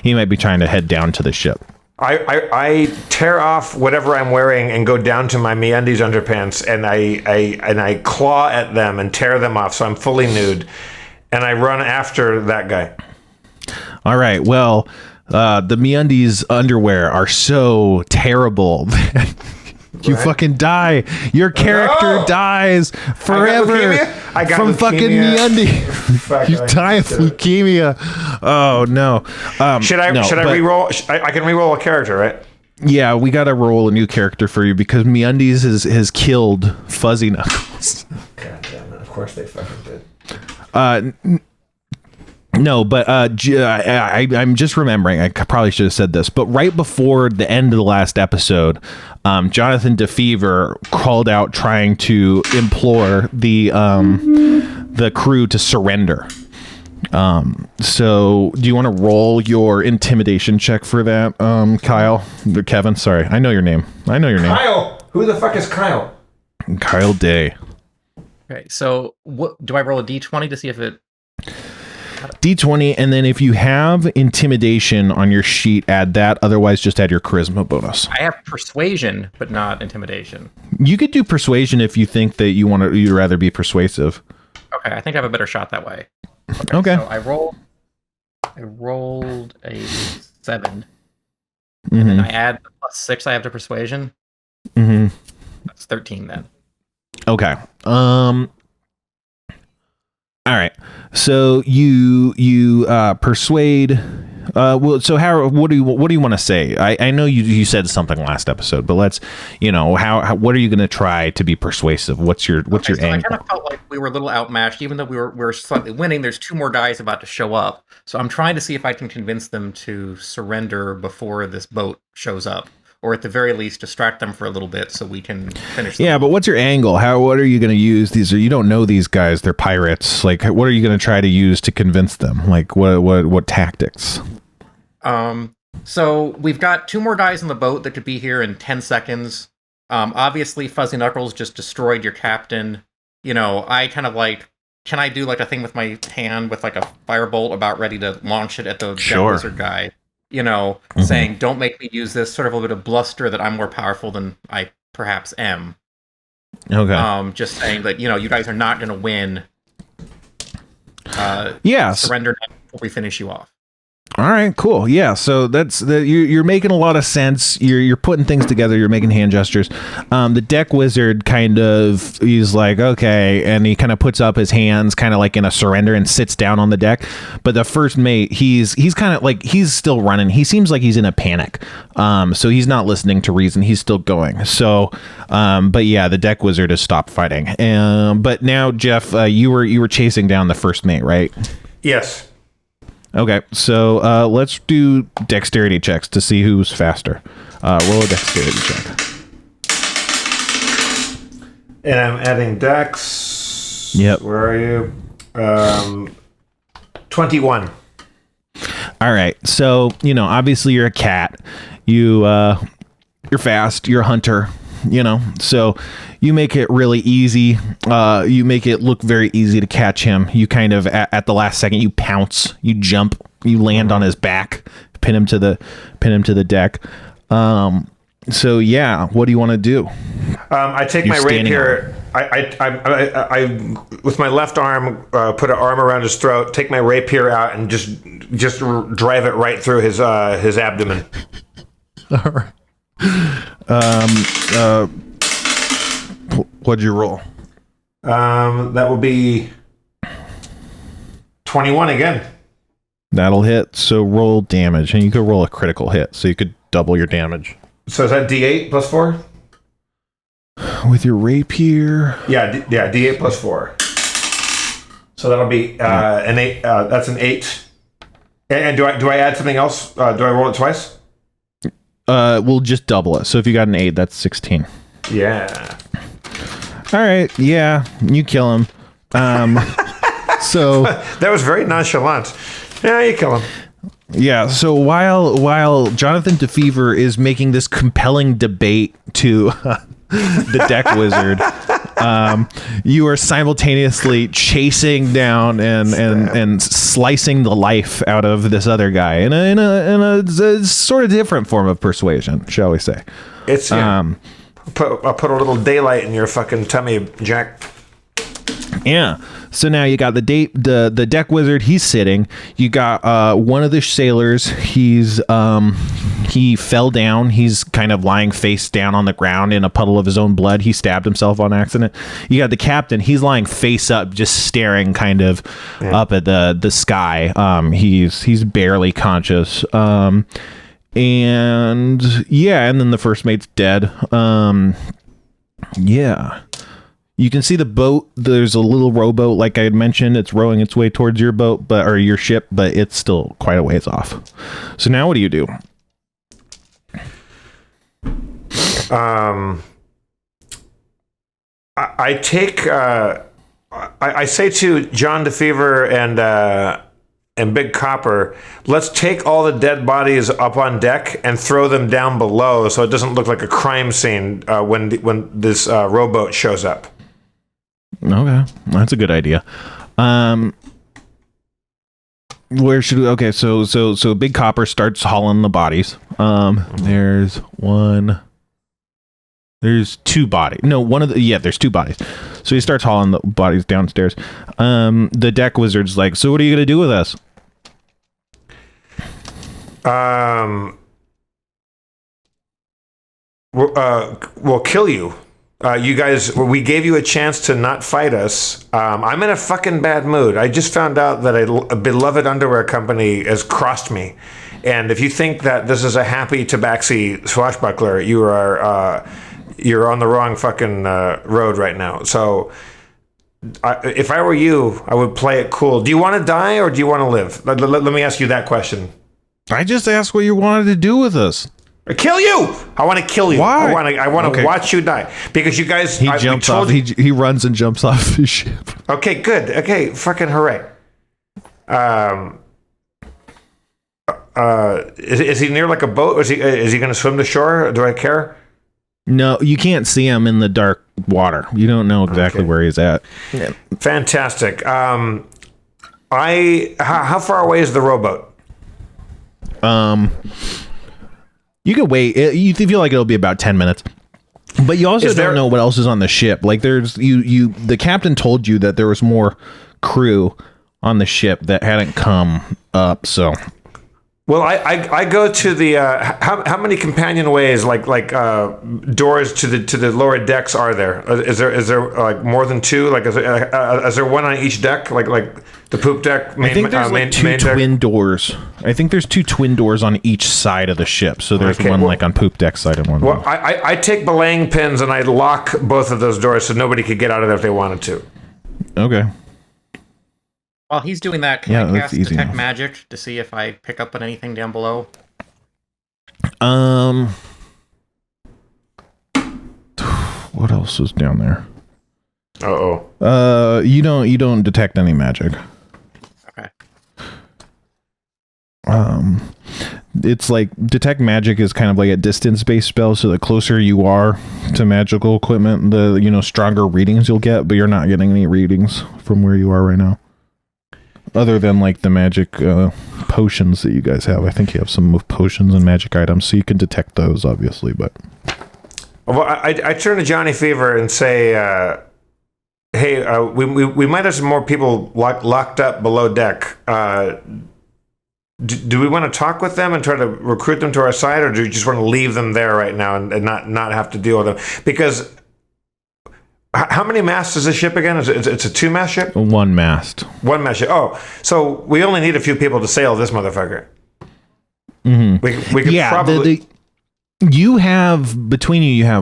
he might be trying to head down to the ship. I tear off whatever I'm wearing and go down to my MeUndies underpants and I claw at them and tear them off so I'm fully nude, and I run after that guy. All right. Well, the MeUndies underwear are so terrible that you fucking die. Your character dies forever I got from leukemia. Fucking MeUndies. You die of leukemia. Oh no. Should I re-roll? I can re-roll a character, right? Yeah, we gotta roll a new character for you because MeUndies has killed Fuzzy Knuckles. God damn it! Of course they fucking did. No, but I'm just remembering. I probably should have said this, but right before the end of the last episode, Jonathan DeFever called out trying to implore the crew to surrender. So do you want to roll your intimidation check for that, Kyle? Kevin, sorry. I know your name. Kyle! Who the fuck is Kyle? Kyle Day. Okay, so what do I roll a d20 to see if it... D20, and then if you have intimidation on your sheet, add that. Otherwise, just add your charisma bonus. I have persuasion, but not intimidation. You could do persuasion if you think that you'd rather be persuasive. Okay, I think I have a better shot that way. Okay. So I rolled a 7. Mm-hmm. And then I add the +6 I have to persuasion. Mm-hmm. That's 13 then. Okay. All right. So you persuade. Well, so what do you want to say? I know you said something last episode, but let's, what are you going to try to be persuasive? What's your angle? I kind of felt like we were a little outmatched, even though we were slightly winning. There's 2 more guys about to show up, so I'm trying to see if I can convince them to surrender before this boat shows up. Or at the very least, distract them for a little bit so we can finish them. Yeah, but what's your angle? What are you going to use? You don't know these guys. They're pirates. Like, what are you going to try to use to convince them? Like, what tactics? So we've got 2 more guys in the boat that could be here in 10 seconds. Obviously, Fuzzy Knuckles just destroyed your captain. I kind of like... Can I do like a thing with my hand with like a firebolt about ready to launch it at the Death Wizard guy? Saying, don't make me use this, sort of a bit of bluster that I'm more powerful than I perhaps am. Okay. Just saying that, you guys are not going to win. Yes. Surrender before we finish you off. All right, cool. Yeah, so you're making a lot of sense. You're putting things together. You're making hand gestures. The deck wizard he's like, okay, and he kind of puts up his hands, kind of like in a surrender, and sits down on the deck. But the first mate, he's kind of like, he's still running. He seems like he's in a panic. So he's not listening to reason. He's still going. So, but yeah, the deck wizard has stopped fighting. But now, Jeff, you were chasing down the first mate, right? Yes. Okay, so let's do dexterity checks to see who's faster. Roll a dexterity check. And I'm adding dex. Yep. Where are you? 21. All right, so obviously you're a cat. You're fast. You're a hunter. So you make it really easy. You make it look very easy to catch him. You kind of at the last second, you pounce, you jump, you land on his back, pin him to the deck. So yeah, what do you want to do? I take my rapier. I with my left arm put an arm around his throat. Take my rapier out and just drive it right through his abdomen. All right. What'd you roll? That will be 21 again. That'll hit. So roll damage, and you could roll a critical hit, so you could double your damage. So is that D8 plus 4? With your rapier. Yeah, D8 plus 4. So that'll be an 8. That's an 8. And do I add something else? Do I roll it twice? We'll just double it. So if you got an 8, that's 16. Yeah. All right. Yeah, you kill him. So that was very nonchalant. Yeah, you kill him. Yeah. So while Jonathan DeFever is making this compelling debate to the deck wizard, you are simultaneously chasing down and slicing the life out of this other guy in a sort of different form of persuasion, shall we say? It's I'll put a little daylight in your fucking tummy, Jack. Yeah. So now you got the deck wizard. He's sitting. You got one of the sailors. He fell down. He's kind of lying face down on the ground in a puddle of his own blood. He stabbed himself on accident. You got the captain. He's lying face up, just staring kind of up at the sky. He's barely conscious. And then the first mate's dead. Yeah. You can see the boat. There's a little rowboat, like I had mentioned. It's rowing its way towards your boat, or your ship, but it's still quite a ways off. So now what do you do? I take. I say to John DeFever and Big Copper, let's take all the dead bodies up on deck and throw them down below, so it doesn't look like a crime scene when this rowboat shows up. Okay, that's a good idea. Where should we? Okay, so Big Copper starts hauling the bodies. There's two bodies. No, there's two bodies. So he starts hauling the bodies downstairs. The deck wizard's like, so what are you gonna do with us? We'll kill you. You guys, we gave you a chance to not fight us. I'm in a fucking bad mood. I just found out that a beloved underwear company has crossed me. And if you think that this is a happy tabaxi swashbuckler, you're on the wrong fucking road right now. So if I were you, I would play it cool. Do you want to die or do you want to live? Let me ask you that question. I just asked what you wanted to do with us. Kill you! I want to kill you. Why? I want to watch you die because you guys. He jumps off. He runs and jumps off his ship. Okay, good. Okay, fucking hooray. Is he near like a boat? Is he going to swim to shore? Do I care? No, you can't see him in the dark water. You don't know exactly where he's at. Yeah. Fantastic. How far away is the rowboat? You can wait. You feel like it'll be about 10 minutes. But you also don't know what else is on the ship. Like the captain told you that there was more crew on the ship that hadn't come up, so Well, I go to the how many companion ways like doors to the lower decks are there? Is there like more than two? Like is there one on each deck? Like the poop deck? I think there's two twin doors. I think there's two twin doors on each side of the ship. So there's one like on poop deck side and one. Well, I take belaying pins and I lock both of those doors so nobody could get out of there if they wanted to. Okay. While he's doing that, can I cast Detect Magic to see if I pick up on anything down below? What else is down there? You don't detect any magic. Okay. It's like Detect Magic is kind of like a distance-based spell, so the closer you are to magical equipment, the stronger readings you'll get, but you're not getting any readings from where you are right now. Other than like the magic potions that you guys have. I think you have some potions and magic items, so you can detect those, obviously. But well, I turn to Johnny Fever and say, "Hey, we might have some more people locked up below deck. Do we want to talk with them and try to recruit them to our side, or do we just want to leave them there right now and not have to deal with them? Because how many masts is this ship again? It's a 2-mast ship? 1 mast. 1 mast ship. Oh, so we only need a few people to sail this motherfucker. Mm-hmm. We could probably... You have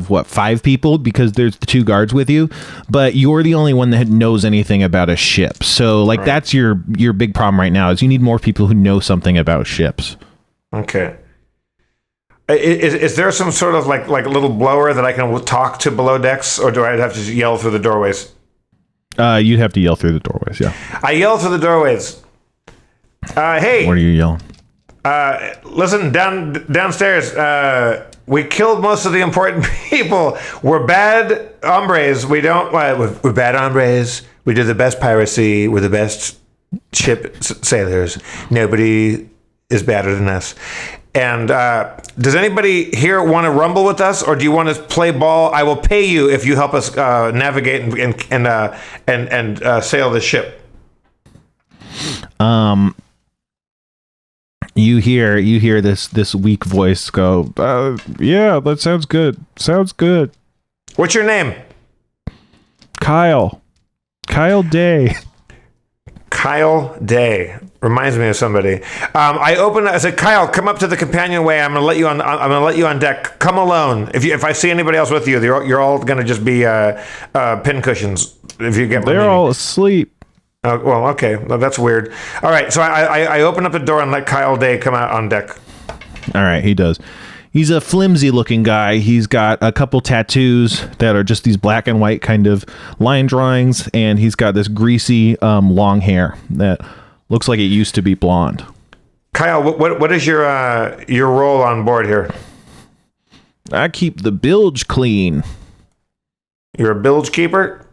what, 5 people, because there's the 2 guards with you, but you're the only one that knows anything about a ship. So like that's your big problem right now is you need more people who know something about ships. Okay. Is there some sort of like a little blower that I can talk to below decks, or do I have to yell through the doorways? You'd have to yell through the doorways, yeah. I yell through the doorways. Hey. What are you yelling? Listen, downstairs. We killed most of the important people. We're bad hombres. We're bad hombres. We do the best piracy. We're the best ship sailors. Nobody is better than us. And does anybody here want to rumble with us, or do you want to play ball? I will pay you if you help us navigate and sail the ship. You hear this weak voice go, yeah, that sounds good. Sounds good. What's your name? Kyle Day. Kyle Day reminds me of somebody. I said, Kyle, come up to the companionway. I'm gonna let you on deck. Come alone. If I see anybody else with you, you're all gonna just be pin cushions. If you get my meaning. All asleep. Well, okay. Well, that's weird. All right, so I open up the door and let Kyle Day come out on deck. All right, he does. He's a flimsy-looking guy. He's got a couple tattoos that are just these black and white kind of line drawings, and he's got this greasy, long hair that looks like it used to be blonde. Kyle, what is your role on board here? I keep the bilge clean. You're a bilge keeper?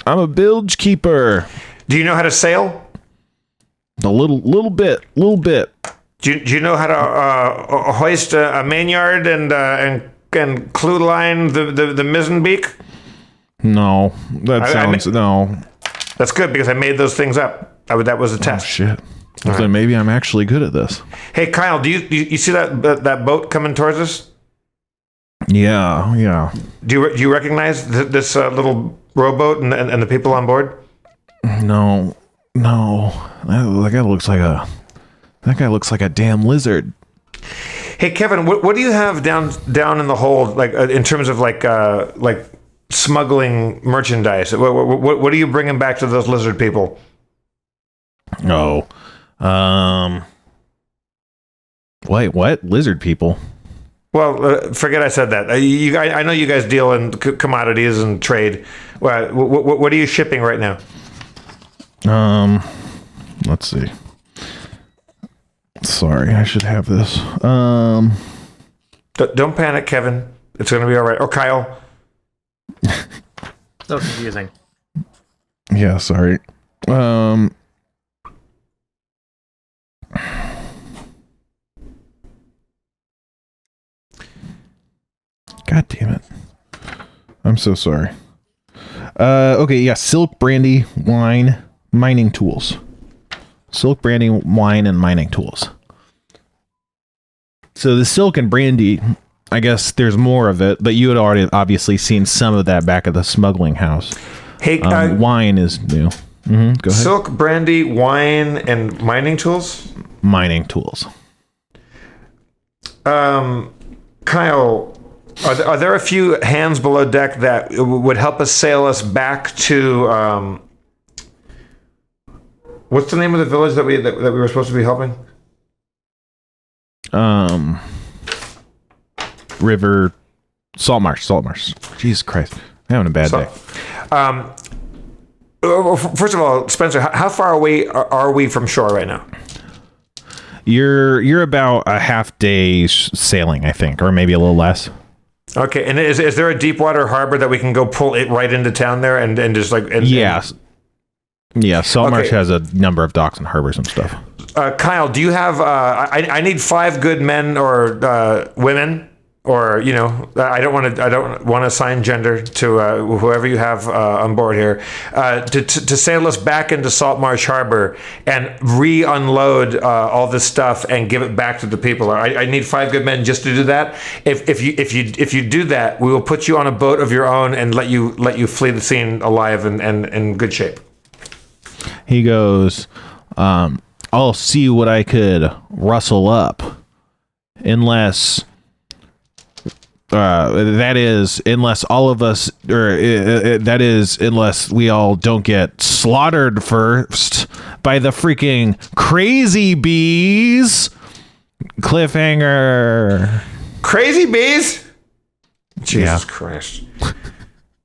I'm a bilge keeper. Do you know how to sail? A little bit. Do you know how to hoist a mainyard and clew line the mizzen beak? No, no. That's good because I made those things up. That was a test. Oh, shit. Well, right. Then maybe I'm actually good at this. Hey, Kyle, do you see that boat coming towards us? Yeah. Do you recognize this little rowboat and the people on board? No. That guy looks like a damn lizard. Hey, Kevin, what do you have down in the hold, like in terms of like smuggling merchandise? What are you bringing back to those lizard people? Oh, wait, what? Lizard people? Well, forget I said that. I know you guys deal in commodities and trade. What are you shipping right now? Let's see. Sorry, I should have this. Don't panic, Kevin. It's going to be all right. Or Kyle. So confusing. Yeah, sorry. God damn it. I'm so sorry. Okay, yeah, silk, brandy, wine, mining tools. Silk, brandy, wine, and mining tools. So the silk and brandy, I guess there's more of it, but you had already obviously seen some of that back at the smuggling house. Hey, wine is new. Go ahead. Silk, brandy, wine, and mining tools. Mining tools. Kyle, are there a few hands below deck that would help us sail us back to what's the name of the village that we were supposed to be helping? River, Saltmarsh. Jesus Christ, I'm having a bad day. First of all, Spencer, how far away are we from shore right now? You're about a half day sailing, I think, or maybe a little less. Okay, and is there a deep water harbor that we can go pull it right into town there and just like... Yeah, Saltmarsh Okay. has a number of docks and harbors and stuff. Kyle, do you have... I need 5 good men or women, or, you know, I don't want to assign gender to whoever you have on board here, to sail us back into Saltmarsh Harbor and re-unload all this stuff and give it back to the people. I need 5 good men just to do that. If you do that, we will put you on a boat of your own and let you flee the scene alive and in good shape. He goes, I'll see what I could rustle up, unless unless all of us, unless we all don't get slaughtered first by the freaking crazy bees. Cliffhanger. Crazy bees? Jesus Yeah. Christ.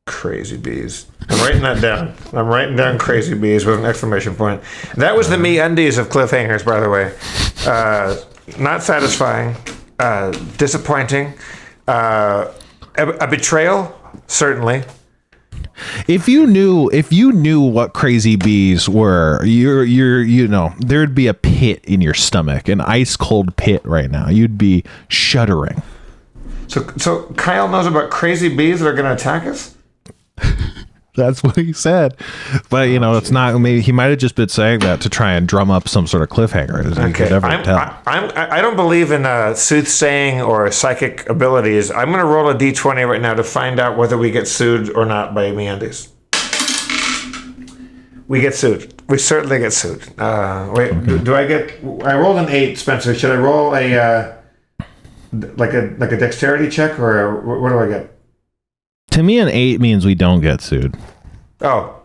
Crazy bees. I'm writing that down. I'm writing down crazy bees with an exclamation point. That was the me undies of cliffhangers, by the way. Not satisfying. Disappointing. A betrayal, certainly. If you knew what crazy bees were, you know, there'd be a pit in your stomach, an ice cold pit right now. You'd be shuddering. So Kyle knows about crazy bees that are going to attack us? That's what he said. But, you know, it's not, maybe he might have just been saying that to try and drum up some sort of cliffhanger. As you could ever tell. I don't believe in soothsaying or psychic abilities. I'm going to roll a d20 right now to find out whether we get sued or not by MeUndies. We get sued. We certainly get sued. Wait, okay. Do I get... I rolled an 8, Spencer. Should I roll a dexterity check, or what do I get? To me, an 8 means we don't get sued. Oh,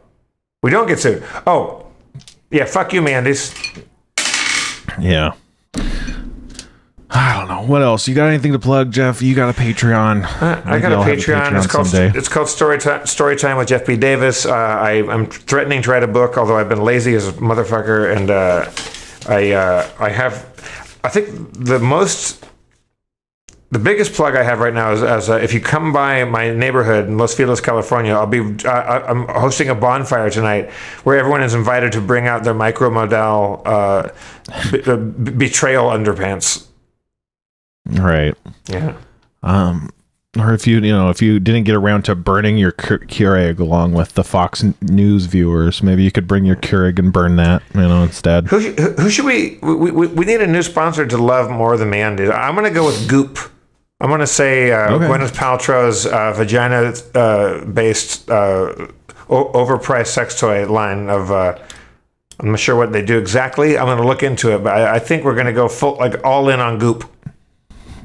we don't get sued. Oh, yeah, fuck you, MeUndies. Yeah. I don't know. What else? You got anything to plug, Jeff? You got a Patreon. I got a Patreon. It's called Storytime with Jeff B. Davis. I'm threatening to write a book, although I've been lazy as a motherfucker, and I think the biggest plug I have right now is if you come by my neighborhood in Los Feliz, California, I'm hosting a bonfire tonight where everyone is invited to bring out their micromodal betrayal underpants. Right. Yeah. Or if you didn't get around to burning your Keurig along with the Fox News viewers, maybe you could bring your Keurig and burn that, instead. Who should we need a new sponsor to love more than MeUndies. I'm going to go with Goop. I'm going to say Gwyneth Paltrow's vagina-based overpriced sex toy line of... I'm not sure what they do exactly. I'm going to look into it, but I think we're going to go full, like, all in on Goop.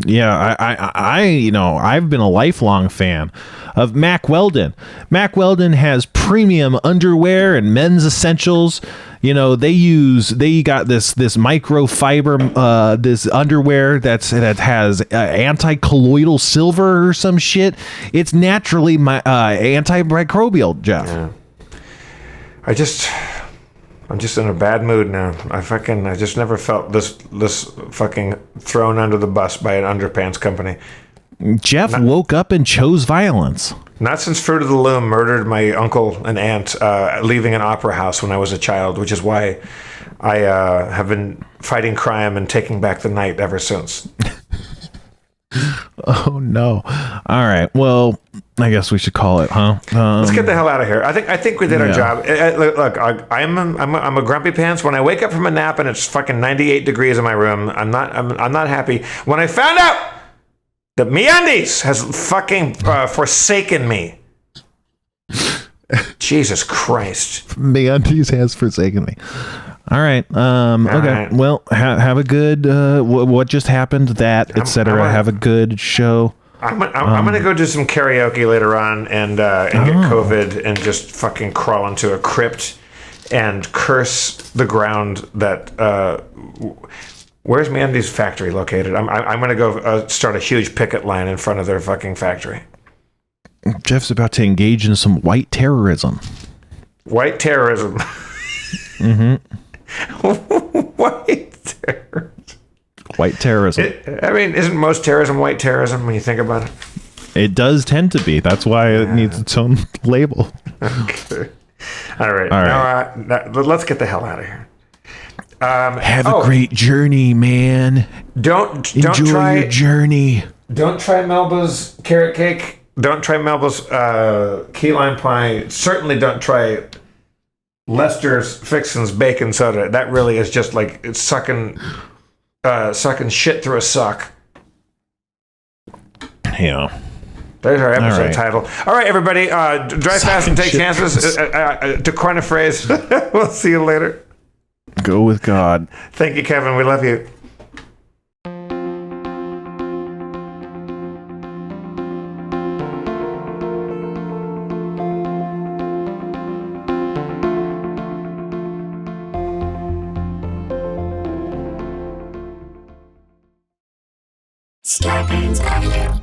Yeah, I've been a lifelong fan of Mack Weldon. Mack Weldon has premium underwear and men's essentials. They got this microfiber, this underwear that has anti-colloidal silver or some shit. It's naturally antimicrobial, Jeff. Yeah. I'm just in a bad mood now. I just never felt this fucking thrown under the bus by an underpants company. Jeff woke up and chose violence. Not since Fruit of the Loom murdered my uncle and aunt, leaving an opera house when I was a child, which is why I have been fighting crime and taking back the night ever since. Oh no. All right. Well, I guess we should call it, huh? Let's get the hell out of here. I think we did our Yeah. job. Look, I'm a grumpy pants. When I wake up from a nap and it's fucking 98 degrees in my room, I'm not happy. When I found out that MeUndies has fucking forsaken me. Jesus Christ. MeUndies has forsaken me. All right. Okay. right. Well, have a good. What just happened? That, etc. Have a good show. I'm gonna go do some karaoke later on and get COVID and just fucking crawl into a crypt and curse the ground that. Where's MeUndies factory located? I'm gonna go start a huge picket line in front of their fucking factory. Jeff's about to engage in some white terrorism. White terrorism. Mm-hmm. White terrorism. White terrorism. Isn't most terrorism white terrorism when you think about it? It does tend to be. That's why it needs its own label. Okay. All right. Now, let's get the hell out of here. Have a great journey, man. Don't Enjoy try your journey. Don't try Melba's carrot cake. Don't try Melba's key lime pie. Certainly don't try Lester's Fixin's bacon soda. That really is just like it's sucking shit through a sock. Yeah. There's our episode right. title. All right, everybody. Drive fast and take chances. To coin a phrase. We'll see you later. Go with God. Thank you, Kevin. We love you. Starbane's Audio.